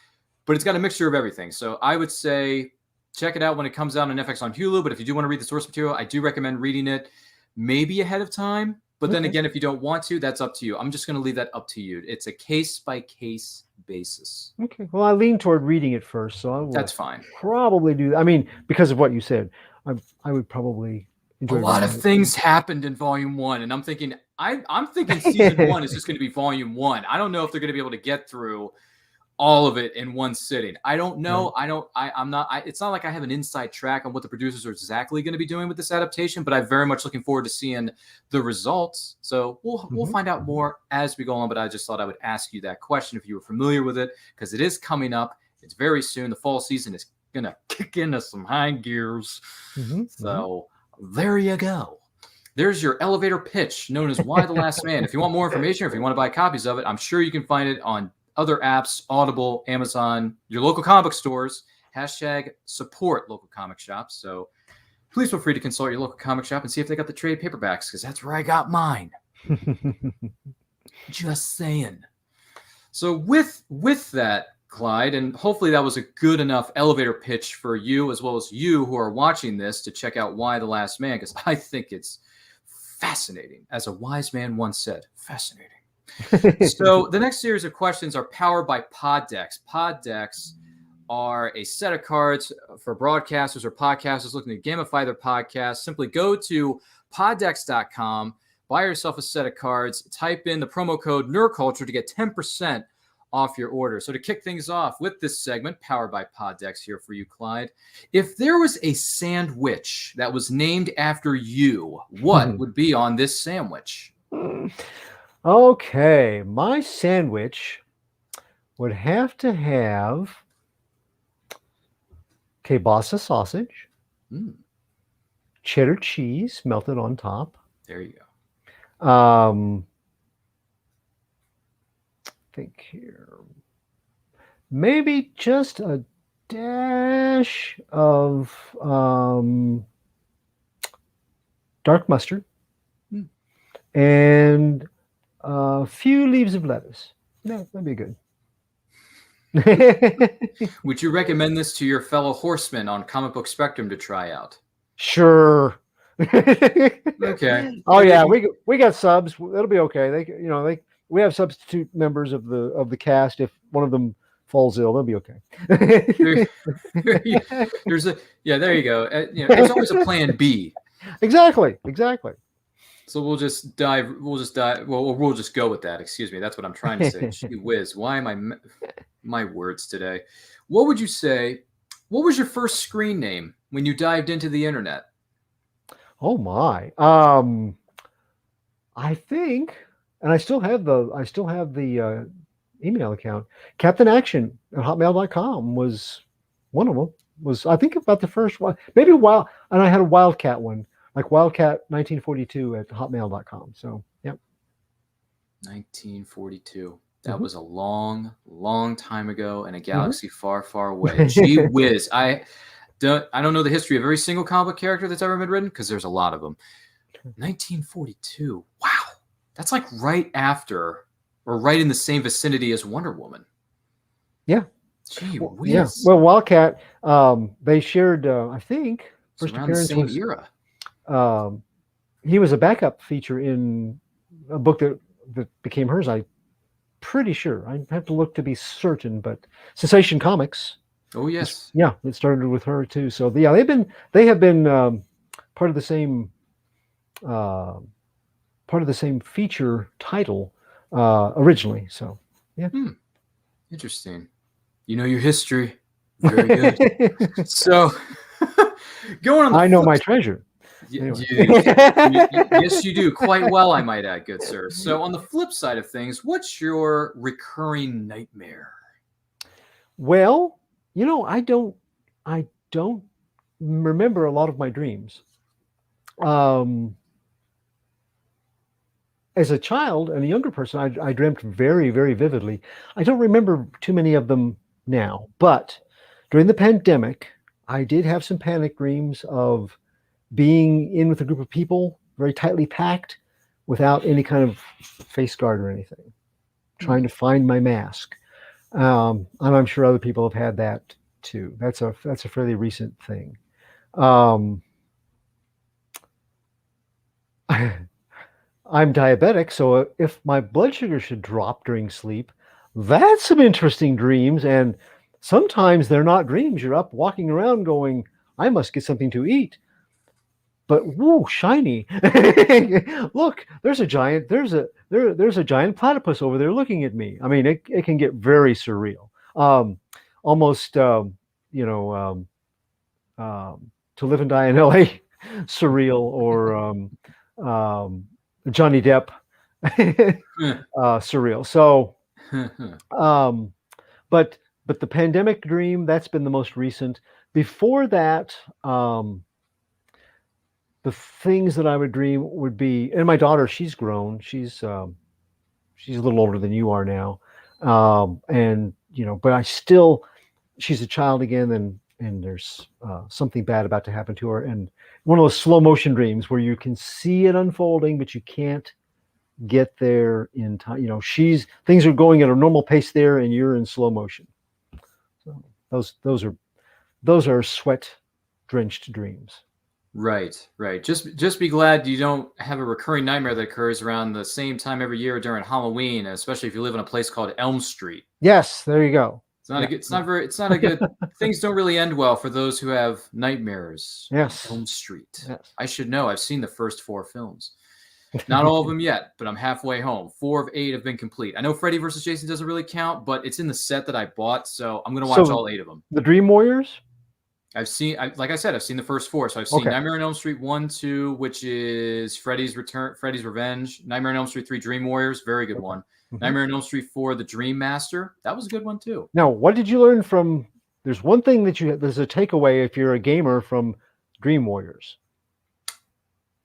but it's got a mixture of everything. So I would say check it out when it comes out on FX on Hulu. But if you do want to read the source material, I do recommend reading it maybe ahead of time. But then again, if you don't want to, that's up to you. I'm just going to leave that up to you. It's a case-by-case basis. Okay. Well, I lean toward reading it first, so I will That's fine. probably do that. I mean, because of what you said, I would probably enjoy a lot of reading it. things happened in volume 1, and I'm thinking season 1 is just going to be volume 1. I don't know if they're going to be able to get through all of it in one sitting. I don't know. It's not like I have an inside track on what the producers are exactly going to be doing with this adaptation, but I'm very much looking forward to seeing the results. So we'll find out more as we go on, but I just thought I would ask you that question if you were familiar with it, because it is coming up. It's very soon. The fall season is going to kick into some high gears. So there you go. There's your elevator pitch known as Why the Last Man. If you want more information or if you want to buy copies of it, I'm sure you can find it on other apps, Audible, Amazon, your local comic book stores, #support local comic shops. So please feel free to consult your local comic shop and see if they got the trade paperbacks, because that's where I got mine. Just saying. So with that, Clyde, and hopefully that was a good enough elevator pitch for you as well as you who are watching this to check out Why the Last Man, because I think it's fascinating. As a wise man once said, fascinating. So the next series of questions are powered by pod decks. Pod decks are a set of cards for broadcasters or podcasters looking to gamify their podcast. Simply go to poddecks.com, buy yourself a set of cards, type in the promo code NERDCULTURE to get 10% off your order. So to kick things off with this segment, powered by pod decks here for you, Clyde, if there was a sandwich that was named after you, what would be on this sandwich? Okay, my sandwich would have to have kielbasa sausage, cheddar cheese melted on top. There you go. Think here. Maybe just a dash of dark mustard and a few leaves of lettuce. Yeah, that'd be good. Would you recommend this to your fellow horsemen on Comic Book Spectrum to try out? Sure. Okay. Oh yeah, we got subs. It'll be okay. We have substitute members of the cast. If one of them falls ill, they'll be okay. There you go. There's always a plan B. Exactly. So we'll just go with that. Excuse me. That's what I'm trying to say. Gee whiz. Why am I my words today? What would you say? What was your first screen name when you dived into the internet? Oh my. I think, and I still have the email account. Captain Action at hotmail.com was one of them. Was I think about the first one. Maybe and I had a Wildcat one. Like Wildcat 1942 at hotmail.com. So, yep. 1942. That was a long, long time ago in a galaxy far, far away. Gee whiz. I don't know the history of every single comic book character that's ever been written, because there's a lot of them. 1942. Wow. That's like right after or right in the same vicinity as Wonder Woman. Yeah. Gee whiz. Yeah. Well, Wildcat, they shared, I think, first around the same era. He was a backup feature in a book that became hers. I'm pretty sure. I have to look to be certain, but Sensation Comics. Oh yes, yeah, it started with her too. So yeah, they have been part of the same feature title originally. So yeah, interesting. You know your history very good. So going on, I know my treasure. Anyway. Yes, you do. Quite well, I might add, good sir. So on the flip side of things, what's your recurring nightmare? Well, I don't remember a lot of my dreams. As a child and a younger person, I dreamt very, very vividly. I don't remember too many of them now, but during the pandemic, I did have some panic dreams of being in with a group of people, very tightly packed, without any kind of face guard or anything, trying to find my mask. And I'm sure other people have had that too. That's a fairly recent thing. I'm diabetic, so if my blood sugar should drop during sleep, that's some interesting dreams. And sometimes they're not dreams. You're up walking around going, I must get something to eat. But woo, shiny. Look, there's a giant platypus over there looking at me. I mean, it can get very surreal. Almost To Live and Die in LA surreal, or Johnny Depp surreal. So but the pandemic dream, that's been the most recent. Before that, the things that I would dream would be, and my daughter, she's grown, she's a little older than you are now, and but she's a child again, and there's something bad about to happen to her, and one of those slow motion dreams where you can see it unfolding, but you can't get there in time. Things are going at a normal pace there, and you're in slow motion. So those are sweat drenched dreams. Right. Just be glad you don't have a recurring nightmare that occurs around the same time every year during Halloween, especially if you live in a place called Elm Street. Yes, there you go. It's not a good things don't really end well for those who have nightmares. Yes. Elm Street. Yes. I should know. I've seen the first 4 films. Not all of them yet, but I'm halfway home. 4 of 8 have been complete. I know Freddy vs. Jason doesn't really count, but it's in the set that I bought, so I'm going to watch all 8 of them. The Dream Warriors? Like I said, I've seen the first 4. So I've seen Nightmare on Elm Street 1, 2, which is Freddy's Revenge. Nightmare on Elm Street 3, Dream Warriors, very good one. Mm-hmm. Nightmare on Elm Street 4, The Dream Master, that was a good one too. Now, what did you learn from? There's one thing there's a takeaway if you're a gamer from Dream Warriors.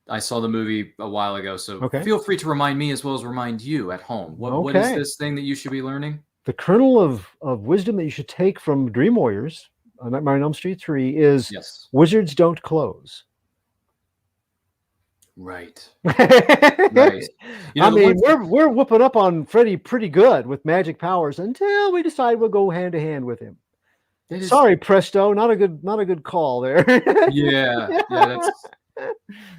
I saw the movie a while ago, so feel free to remind me as well as remind you at home. What is this thing that you should be learning? The kernel of wisdom that you should take from Dream Warriors, Nightmare on Elm Street 3, is wizards don't close. Right. Right. We're whooping up on Freddy pretty good with magic powers until we decide we'll go hand to hand with him. Sorry, Presto, not a good call there. Yeah,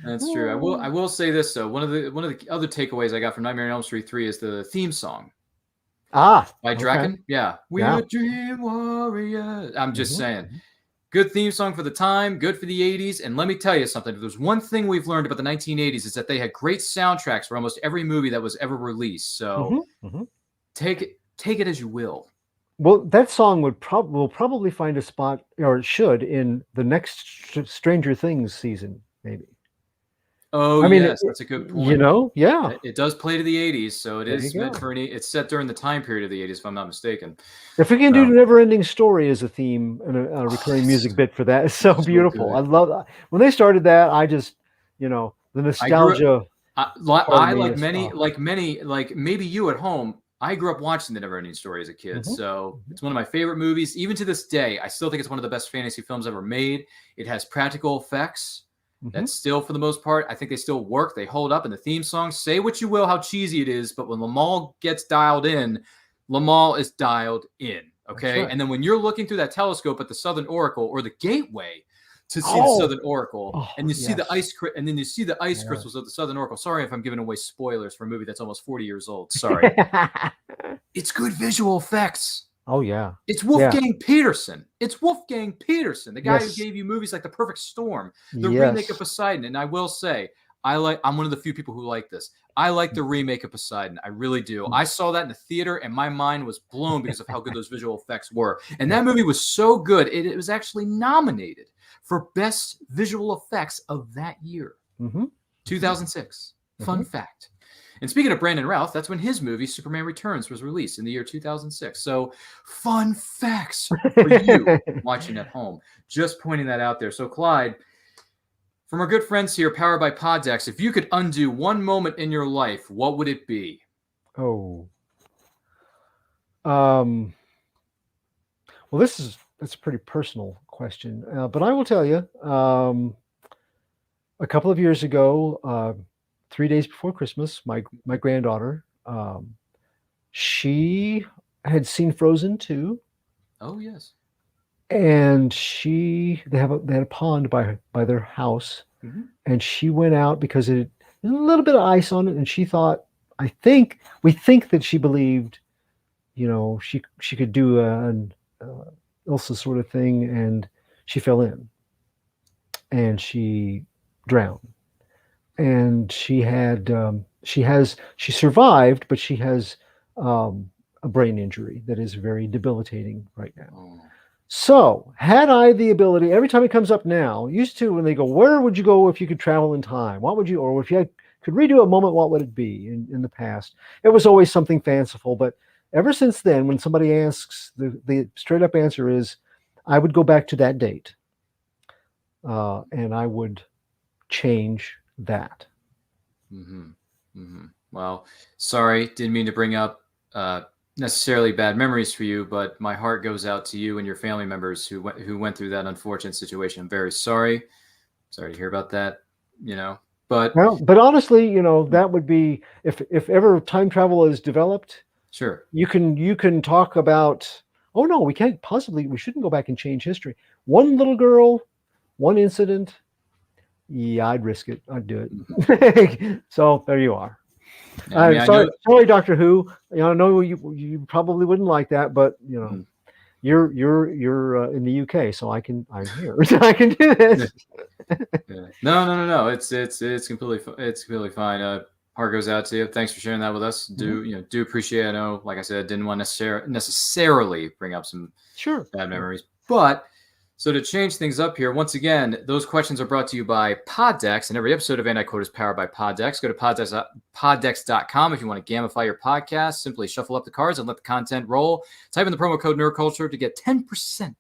that's true. I will say this though. One of the other takeaways I got from Nightmare on Elm Street 3 is the theme song. By Draken. Yeah. We're Dream Warriors. I'm just saying. Good theme song for the time, good for the 80s. And let me tell you something. If there's one thing we've learned about the 1980s is that they had great soundtracks for almost every movie that was ever released. So take it as you will. Well, that song will probably find a spot, or it should, in the next Stranger Things season, maybe. Oh, yes, that's a good point. Yeah. It does play to the 80s, so it is meant for it's set during the time period of the 80s, if I'm not mistaken. If we can do Never-Ending Story as a theme and a recurring music bit for that, it's so beautiful. I love that. When they started that, I just, the nostalgia. Maybe you at home, I grew up watching the Never-Ending Story as a kid, so it's one of my favorite movies. Even to this day, I still think it's one of the best fantasy films ever made. It has practical effects. That's still, for the most part, I think they still work. They hold up. And the theme song, say what you will, how cheesy it is, but when Lamal gets dialed in, Lamal is dialed in. Okay. Right. And then when you're looking through that telescope at the Southern Oracle or the gateway to see the Southern Oracle, and you see the ice, and then you see the ice crystals of the Southern Oracle. Sorry if I'm giving away spoilers for a movie that's almost 40 years old. Sorry. It's good visual effects. Oh, yeah. It's Wolfgang Peterson. It's Wolfgang Peterson, the guy who gave you movies like The Perfect Storm, the remake of Poseidon. And I will say, I'm one of the few people who like this. I like the remake of Poseidon. I really do. I saw that in the theater and my mind was blown because of how good those visual effects were. And that movie was so good. It was actually nominated for best visual effects of that year. 2006. Fun fact. And speaking of Brandon Routh, that's when his movie Superman Returns was released in the year 2006. So fun facts for you watching at home. Just pointing that out there. So Clyde, from our good friends here, powered by Poddex, if you could undo one moment in your life, what would it be? Oh. Well, that's a pretty personal question, but I will tell you, a couple of years ago, 3 days before Christmas, my granddaughter, she had seen Frozen 2. Oh, yes. And they had a pond by their house, and she went out because it had a little bit of ice on it, and she thought, we think that she believed, she could do an Elsa sort of thing, and she fell in, and she drowned, and she survived, but she has a brain injury that is very debilitating right now. Oh. So, had I the ability, every time it comes up now, used to when they go, where would you go if you could travel in time? What would you, or if you could redo a moment, what would it be in the past? It was always something fanciful, but ever since then, when somebody asks, the straight up answer is, I would go back to that date, and I would change that. Well, sorry, didn't mean to bring up necessarily bad memories for you, but my heart goes out to you and your family members who went through that unfortunate situation. I'm very sorry. Sorry to hear about that, but honestly, that would be, if ever time travel is developed, sure, you can talk about, oh no, we shouldn't go back and change history. One little girl, one incident. Yeah, I'd risk it. I'd do it. So there you are. Yeah, sorry, Doctor Who. I know you probably wouldn't like that, but you're in the UK, so I'm here. So I can do this. Yeah. No. It's completely fine. Heart goes out to you. Thanks for sharing that with us. Do appreciate it. I know, like I said, didn't want to necessarily bring up some bad memories, but. So to change things up here, once again, those questions are brought to you by Poddex, and every episode of Anti-Quote is powered by Poddex. Go to poddex.com if you want to gamify your podcast. Simply shuffle up the cards and let the content roll. Type in the promo code NerdCulture to get 10%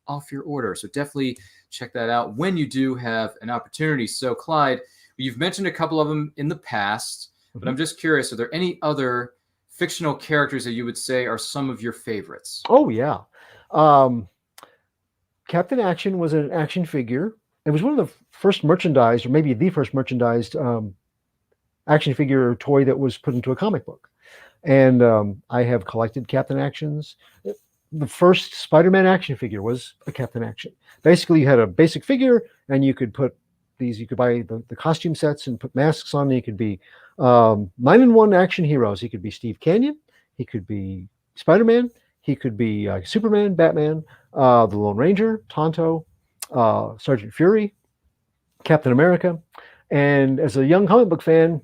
off your order. So definitely check that out when you do have an opportunity. So Clyde, you've mentioned a couple of them in the past, but I'm just curious, are there any other fictional characters that you would say are some of your favorites? Oh, yeah. Captain Action was an action figure. It was one of the first merchandised, or maybe the first merchandised action figure or toy that was put into a comic book. And I have collected Captain Actions. The first Spider-Man action figure was a Captain Action. Basically, you had a basic figure, and you could put these, you could buy the costume sets and put masks on. He could be 9-in-1 action heroes. He could be Steve Canyon. He could be Spider-Man. He could be Superman, Batman, the Lone Ranger, Tonto, Sergeant Fury, Captain America. And as a young comic book fan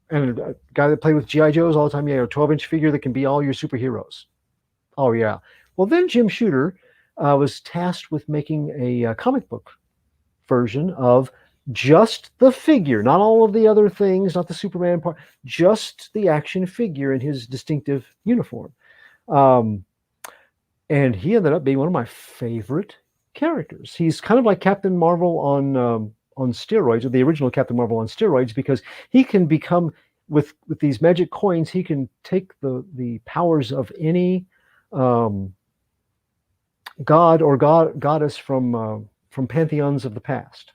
and a guy that played with G.I. Joes all the time, you have a 12-inch figure that can be all your superheroes. Oh, yeah. Well, then Jim Shooter was tasked with making a comic book version of just the figure, not all of the other things, not the Superman part, just the action figure in his distinctive uniform. And he ended up being one of my favorite characters. He's kind of like Captain Marvel on steroids, or the original Captain Marvel on steroids, because he can become, with these magic coins, he can take the powers of any god or goddess from pantheons of the past.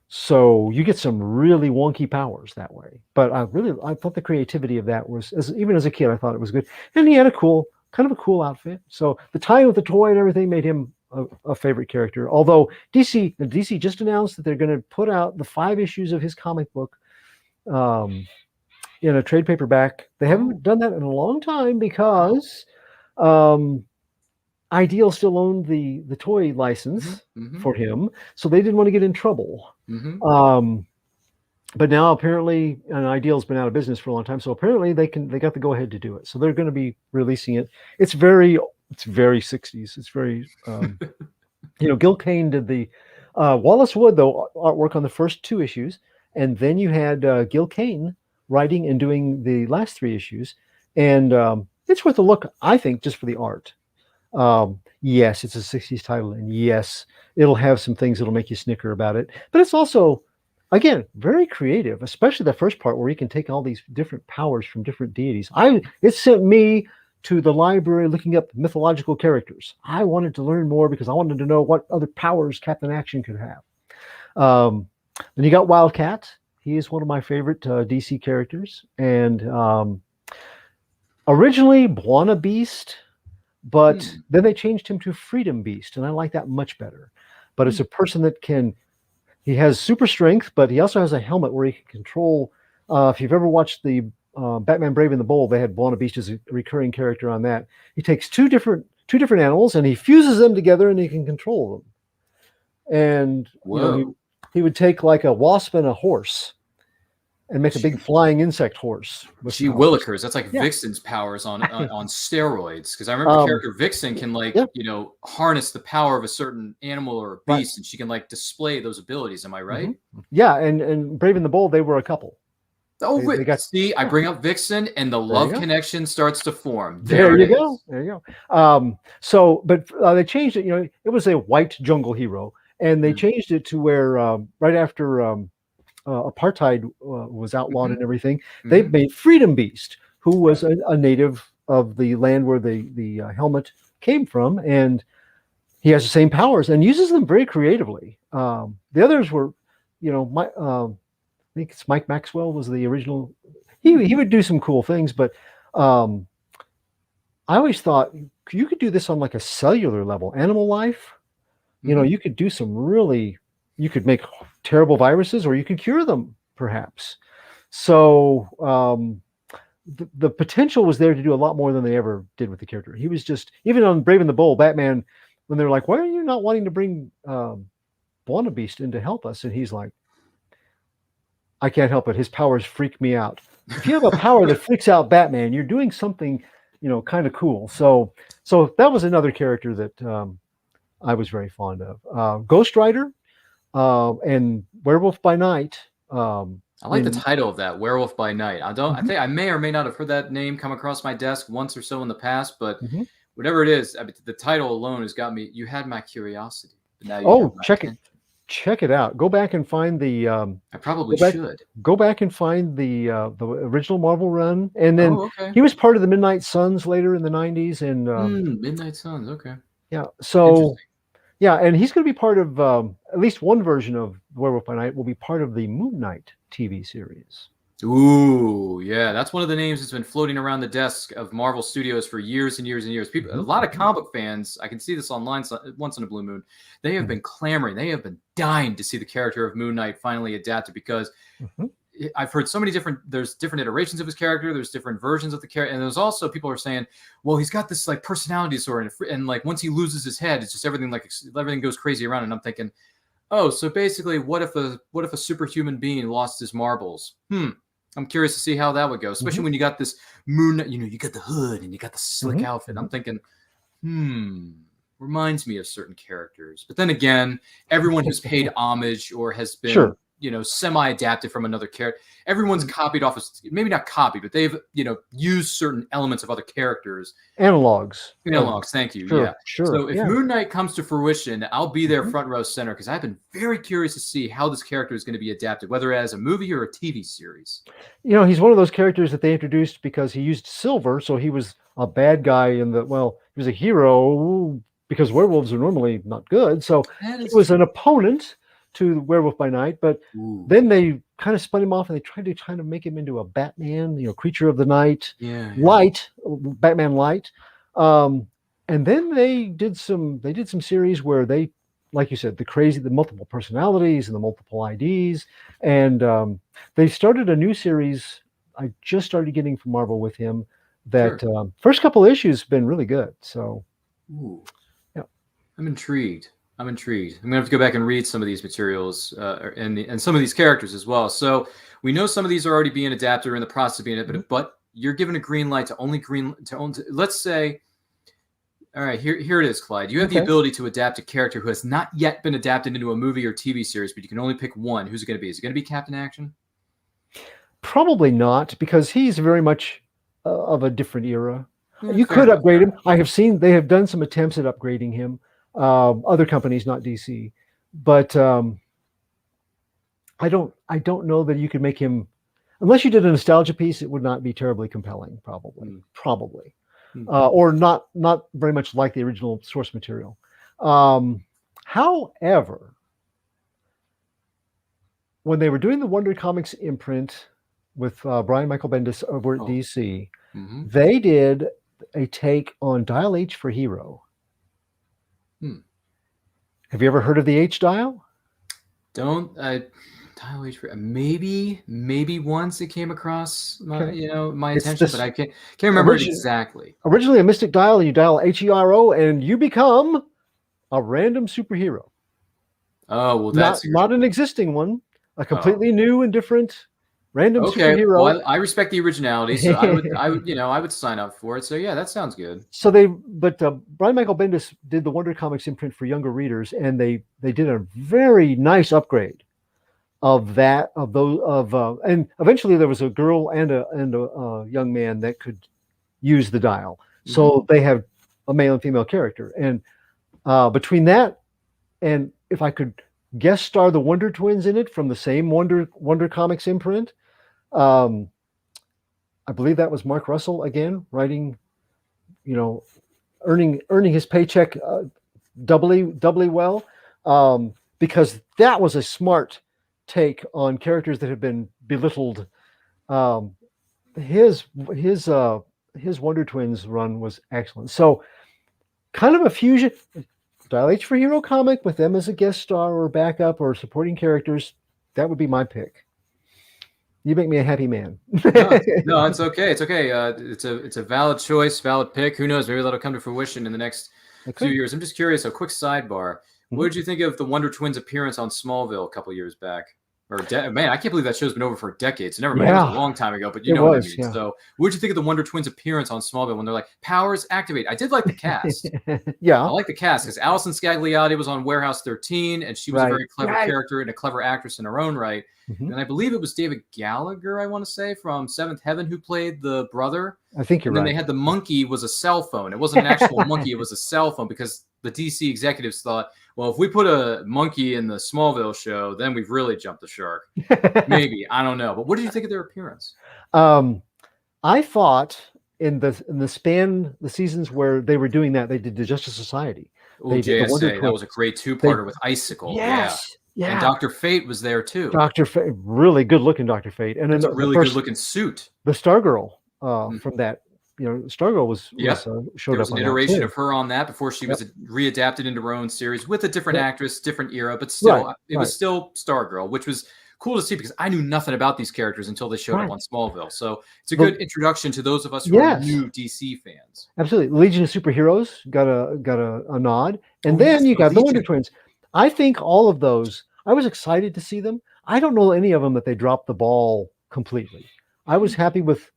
So you get some really wonky powers that way. But I thought the creativity of that was, even as a kid, I thought it was good. And he had a kind of a cool outfit. So the tie with the toy and everything made him a favorite character. Although DC just announced that they're going to put out the 5 issues of his comic book in a trade paperback. They haven't done that in a long time because Ideal still owned the toy license for him, so they didn't want to get in trouble. but now apparently, and Ideal's been out of business for a long time, so apparently they got the go ahead to do it. So they're going to be releasing it. It's very 60s. It's very Gil Kane did the Wallace Wood though artwork on the first 2 issues, and then you had Gil Kane writing and doing the last 3 issues, and it's worth a look, I think, just for the art. Yes, it's a 60s title, and yes, it'll have some things that'll make you snicker about it, but it's also, again, very creative, especially the first part where you can take all these different powers from different deities. It sent me to the library looking up mythological characters. I wanted to learn more because I wanted to know what other powers Captain Action could have. Then you got Wildcat. He is one of my favorite DC characters. And originally Buona Beast, but then they changed him to Freedom Beast, and I like that much better. But it's a person that he has super strength, but he also has a helmet where he can control. If you've ever watched the Batman Brave and the Bold, they had Buona Beast as a recurring character on that. He takes two different animals and he fuses them together and he can control them. And he would take like a wasp and a horse and make a big flying insect horse. Gee willikers, that's like Vixen's powers on steroids. Because I remember the character Vixen can harness the power of a certain animal or a beast, and she can display those abilities. Am I right? Mm-hmm. Yeah, and Brave and the Bold, they were a couple. Oh, see, I bring up Vixen, and the love connection starts to form. There you go. But they changed it. It was a white jungle hero, and they changed it to where right after apartheid was outlawed and everything, they made Freedom Beast, who was a native of the land where the helmet came from, and he has the same powers and uses them very creatively. The others were, I think it's Mike Maxwell was the original. He would do some cool things, but I always thought you could do this on like a cellular level. Animal life, you could do you could make terrible viruses, or you could cure them, perhaps. So the potential was there to do a lot more than they ever did with the character. He was just, even on Brave and the Bold, Batman, when they're like, "Why are you not wanting to bring Buona Beast in to help us?" And he's like, "I can't help it. His powers freak me out." If you have a power that freaks out Batman, you're doing something, kind of cool. So that was another character that I was very fond of. Ghost Rider and Werewolf by Night. I like the title of that, Werewolf by Night. I think I may or may not have heard that name come across my desk once or so in the past, but whatever it is, the title alone has got me. You had my curiosity. But now check it out. Go back and find the. I probably should go back and find the original Marvel run, and then he was part of the Midnight Suns later in the '90s. And Midnight Suns, okay. Yeah. So, and he's going to be part of at least one version of Werewolf by Night will be part of the Moon Knight TV series. Ooh, yeah, that's one of the names that's been floating around the desk of Marvel Studios for years and years and years. People, a lot of comic fans, I can see this online once in a blue moon. They have been clamoring, they have been dying to see the character of Moon Knight finally adapted, because I've heard so many there's different iterations of his character, there's different versions of the character, and there's also people are saying, well, he's got this personality disorder, and once he loses his head, it's just everything goes crazy around. And I'm thinking, oh, so basically, what if a superhuman being lost his marbles? I'm curious to see how that would go, especially when you got this Moon, you got the hood and you got the slick outfit. I'm thinking, reminds me of certain characters. But then again, everyone who's paid homage or has been, semi-adapted from another character, everyone's copied off of, maybe not copied, but they've, used certain elements of other characters. Analogs, thank you. Sure. So if Moon Knight comes to fruition, I'll be there front row center, because I've been very curious to see how this character is going to be adapted, whether as a movie or a TV series. He's one of those characters that they introduced because he used silver, so he was a bad guy he was a hero because werewolves are normally not good. So he was an opponent to Werewolf by Night, but then they kind of spun him off and they tried to make him into a Batman, creature of the night, Batman Light. And then they did some series where they, like you said, the multiple personalities and the multiple IDs. And they started a new series I just started getting from Marvel with him that first couple of issues have been really good. So I'm intrigued. I'm intrigued. I'm gonna have to go back and read some of these materials and some of these characters as well. So we know some of these are already being adapted or in the process of being adapted, but you're given a green light to let's say, all right, here it is, Clyde. You have the ability to adapt a character who has not yet been adapted into a movie or TV series, but you can only pick one. Who's it going to be? Is it going to be Captain Action? Probably not, because he's very much of a different era. You could upgrade him. I have seen they have done some attempts at upgrading him. Other companies, not DC, but I don't know that you could make him, unless you did a nostalgia piece. It would not be terribly compelling, probably. Or not very much like the original source material. However, when they were doing the Wonder Comics imprint with Brian Michael Bendis over at DC, they did a take on Dial H for Hero. Have you ever heard of the H dial? Dial H for maybe once it came across my attention, but I can't remember it exactly. Originally a mystic dial, and you dial HERO, and you become a random superhero. Oh well, that's not an existing one, a completely new and different random superhero. Well, I respect the originality, so I would sign up for it. So yeah, that sounds good. So Brian Michael Bendis did the Wonder Comics imprint for younger readers, and they did a very nice upgrade of those, and eventually there was a girl and a young man that could use the dial. So they have a male and female character, and between that, and if I could guest star the Wonder Twins in it from the same Wonder Comics imprint, I believe that was Mark Russell again writing, earning his paycheck doubly well, because that was a smart take on characters that have been belittled. His Wonder Twins run was excellent. So kind of a fusion, Dial H for Hero comic with them as a guest star or backup or supporting characters. That would be my pick. You make me a happy man. No, it's okay. It's okay. It's a valid choice, valid pick. Who knows? Maybe that'll come to fruition in the next few years. I'm just curious. A quick sidebar. What did you think of the Wonder Twins' appearance on Smallville a couple years back? Man, I can't believe that show's been over for decades. Never mind, it was a long time ago, but you know what I mean. Yeah. So, what did you think of the Wonder Twins' appearance on Smallville when they're like, powers activate? I did like the cast. Yeah. I like the cast because Allison Scagliotti was on Warehouse 13, and she was a very clever character and a clever actress in her own right. And I believe it was David Gallagher, I want to say, from Seventh Heaven, who played the brother. I think you're right. And then they had the monkey was a cell phone. It wasn't an actual monkey. It was a cell phone because the DC executives thought, well, if we put a monkey in the Smallville show, then we've really jumped the shark. Maybe. I don't know. But what did you think of their appearance? I thought in the seasons where they were doing that, they did the Justice Society. They did JSA. That was a great two-parter with Icicle. Yes. Yeah. And Dr. Fate was there too. Dr. Fate, really good looking Dr. Fate. And then a really good looking suit. The Stargirl from that, Stargirl showed up. There was an iteration of her on that before she was readapted into her own series with a different actress, different era, but still, it was still Stargirl, which was cool to see because I knew nothing about these characters until they showed up on Smallville. So it's a good introduction to those of us who are new DC fans. Absolutely. Legion of Superheroes got a nod. And then you got the Wonder Twins. I think all of those, I was excited to see them. I don't know any of them that they dropped the ball completely. I was happy with,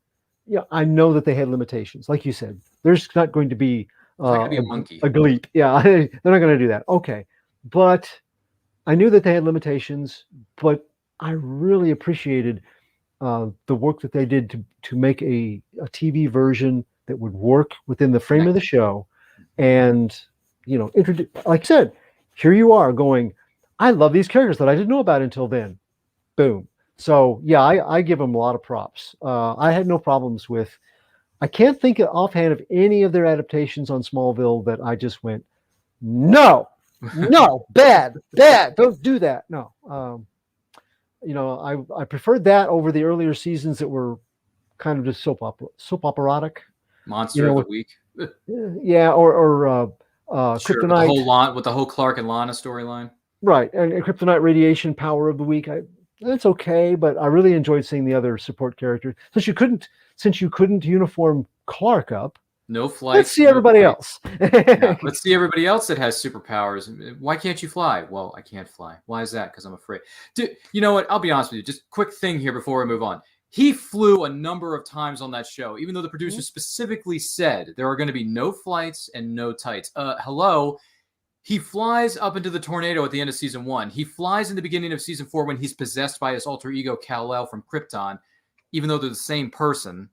I know that they had limitations. Like you said, there's not going to be, a monkey. A gleep. Yeah, they're not going to do that. Okay. But I knew that they had limitations, but I really appreciated the work that they did to make a TV version that would work within the frame of the show. And, introduce, like I said, here you are going, I love these characters that I didn't know about until then. Boom. So, yeah, I give them a lot of props. I had no problems with, I can't think offhand of any of their adaptations on Smallville that I just went, no, bad, don't do that. No. I preferred that over the earlier seasons that were kind of just soap operatic. Monster of the Week. Yeah, or Kryptonite. With the whole Clark and Lana storyline. Right, and Kryptonite Radiation Power of the Week. That's okay, but I really enjoyed seeing the other support characters. Since you couldn't uniform Clark up, No flights. Let's see everybody else. Yeah, let's see everybody else that has superpowers. Why can't you fly? Well, I can't fly. Why is that? Because I'm afraid. Dude, you know what? I'll be honest with you. Just quick thing here before we move on. He flew a number of times on that show, even though the producer specifically said there are going to be no flights and no tights. Hello. He flies up into the tornado at the end of season 1. He flies in the beginning of season 4 when he's possessed by his alter ego Kal-El from Krypton, even though they're the same person.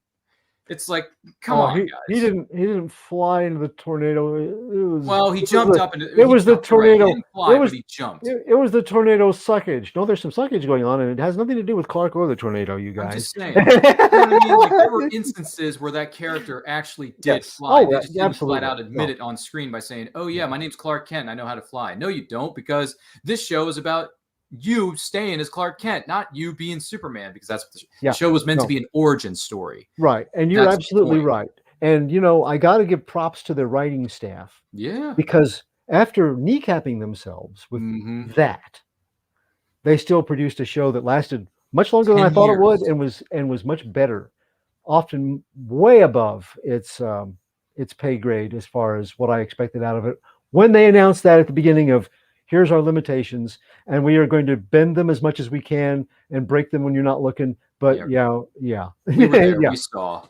It's like, come on, guys. He didn't fly into the tornado. He jumped up, and it was the tornado. He didn't fly, but he jumped. It was the tornado suckage. No, there's some suckage going on, and it has nothing to do with Clark or the tornado. You guys. I'm just saying. You know what I mean? Like, there were instances where that character actually did fly. They just didn't flat out admit it on screen by saying, "Oh yeah, my name's Clark Kent. I know how to fly." No, you don't, because this show is about you staying as Clark Kent, not you being Superman, because that's what the show was meant to be, an origin story. Right. And you're absolutely right. And, I got to give props to the writing staff. Yeah. Because after kneecapping themselves with that, they still produced a show that lasted much longer than I thought it would, and was much better, often way above its pay grade as far as what I expected out of it. When they announced that at the beginning of, here's our limitations, and we are going to bend them as much as we can and break them when you're not looking. But we were there. Yeah. We saw.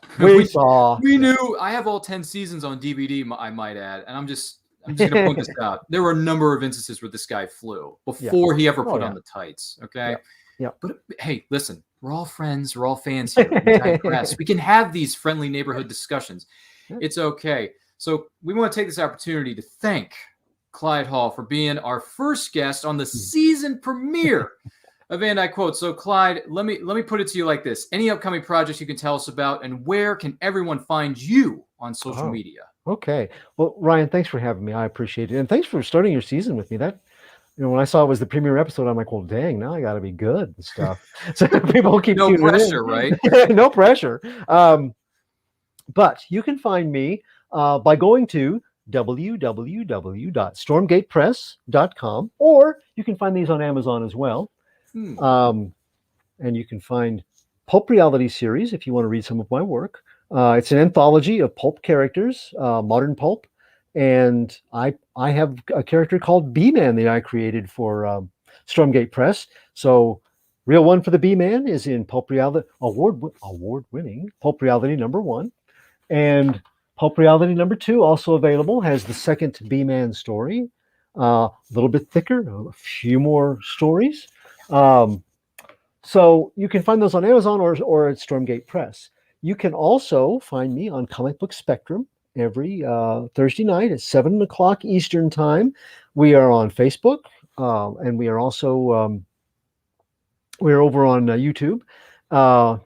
We knew. I have all 10 seasons on DVD, I might add, and I'm just going to point this out. There were a number of instances where this guy flew before he ever put on the tights. Okay. Yeah. But hey, listen, we're all friends. We're all fans here. We digress. We can have these friendly neighborhood discussions. It's okay. So we want to take this opportunity to thank Clyde Hall for being our first guest on the season premiere of And I Quote. So Clyde, let me put it to you like this. Any upcoming projects you can tell us about, and where can everyone find you on social media? Okay. Well, Ryan, thanks for having me. I appreciate it. And thanks for starting your season with me. That, when I saw it was the premiere episode, I'm like, well, dang, now I got to be good and stuff. So people keep no pressure, right? No pressure. But you can find me by going to www.stormgatepress.com, or you can find these on Amazon as well. And you can find Pulp Reality series if you want to read some of my work. It's an anthology of pulp characters, modern pulp, and I have a character called B-Man that I created for Stormgate Press. So real one for the B-Man is in Pulp Reality, award-winning Pulp Reality #1, and Pulp Reality #2, also available, has the second B-Man story, a little bit thicker, a few more stories. So you can find those on Amazon or at Stormgate Press. You can also find me on Comic Book Spectrum every Thursday night at 7 o'clock Eastern Time. We are on Facebook, and we are also we're over on YouTube.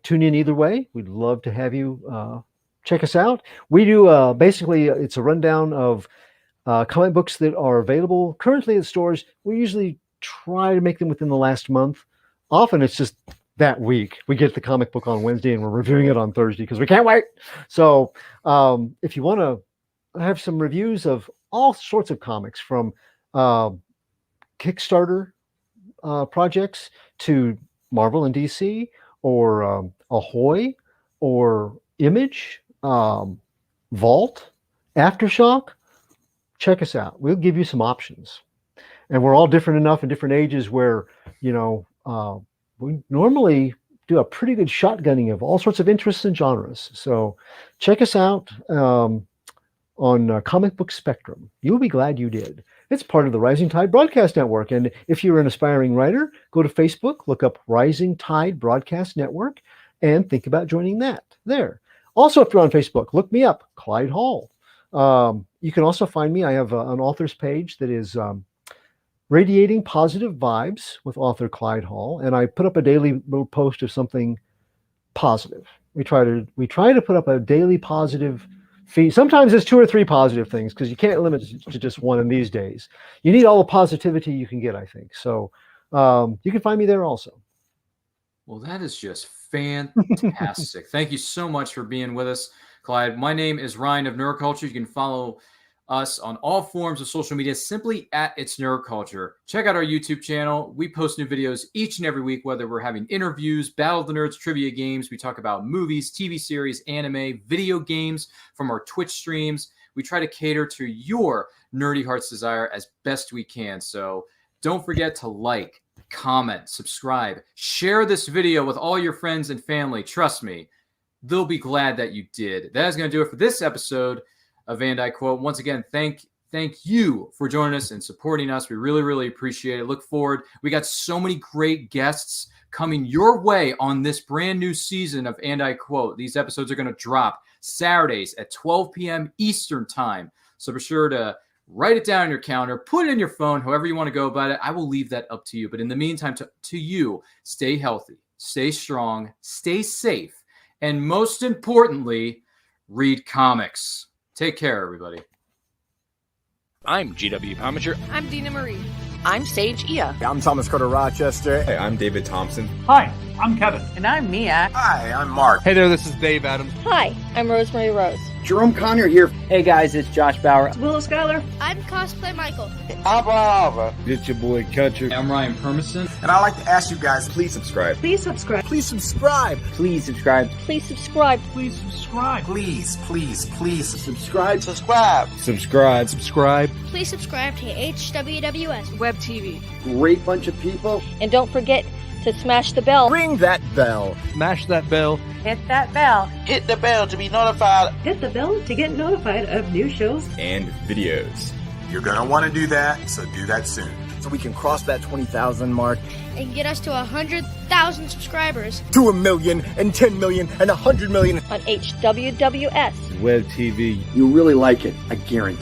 Tune in either way. We'd love to have you check us out. We do basically, it's a rundown of comic books that are available currently at stores. We usually try to make them within the last month. Often it's just that week. We get the comic book on Wednesday and we're reviewing it on Thursday because we can't wait. So if you want to have some reviews of all sorts of comics, from Kickstarter projects to Marvel and DC, or Ahoy, or Image, Vault, Aftershock, check us out. We'll give you some options. And we're all different enough in different ages where, we normally do a pretty good shotgunning of all sorts of interests and genres. So check us out on Comic Book Spectrum. You'll be glad you did. It's part of the Rising Tide Broadcast Network. And if you're an aspiring writer, go to Facebook, look up Rising Tide Broadcast Network, and think about joining that there. Also, if you're on Facebook, look me up, Clyde Hall. You can also find me. I have an author's page that is Radiating Positive Vibes with author Clyde Hall, and I put up a daily little post of something positive. We try to put up a daily positive feed. Sometimes it's 2 or 3 positive things, because you can't limit it to just one in these days. You need all the positivity you can get, I think. So you can find me there also. Well, that is just fantastic. Thank you so much for being with us, Clyde. My name is Ryan of Neuroculture. You can follow us on all forms of social media, simply at It's Nerd Culture. Check out our YouTube channel. We post new videos each and every week, whether we're having interviews, Battle of the Nerds, trivia games. We talk about movies, TV series, anime, video games from our Twitch streams. We try to cater to your nerdy heart's desire as best we can. So don't forget to like, comment, subscribe, share this video with all your friends and family. Trust me, they'll be glad that you did. That is going to do it for this episode of And I Quote. Once again, thank you for joining us and supporting us. We really, really appreciate it. Look forward. We got so many great guests coming your way on this brand new season of And I Quote. These episodes are going to drop Saturdays at 12 p.m. Eastern time. So be sure to write it down on your calendar, put it in your phone, however you want to go about it. I will leave that up to you. But in the meantime, to you, stay healthy, stay strong, stay safe, and most importantly, read comics. Take care, everybody. I'm GW Pomager. I'm Dina Marie. I'm Sage Ia. I'm Thomas Carter Rochester. Hey, I'm David Thompson. Hi, I'm Kevin. And I'm Mia. Hi, I'm Mark. Hey there, this is Dave Adams. Hi, I'm Rosemary Rose. Jerome Conner here. Hey guys, it's Josh Bauer. It's Willow Schuyler. I'm Cosplay Michael. I'm Alva. It's your boy Country. I'm Ryan Permison. And I'd like to ask you guys, please subscribe. Please subscribe. Please subscribe. Please subscribe. Please subscribe. Please subscribe. please Subscribe. Subscribe. Subscribe. Subscribe. Please subscribe to HWWS Web TV. Great bunch of people. And don't forget to smash the bell. Ring that bell. Smash that bell. Hit that bell. Hit the bell to be notified. Hit the bell to get notified of new shows And videos. you're going to want to do that, so do that soon. So we can cross that 20,000 mark. and get us to 100,000 subscribers. To 1 million and 10 million and 100 million. on HWWS. Web TV. You really like it, I guarantee.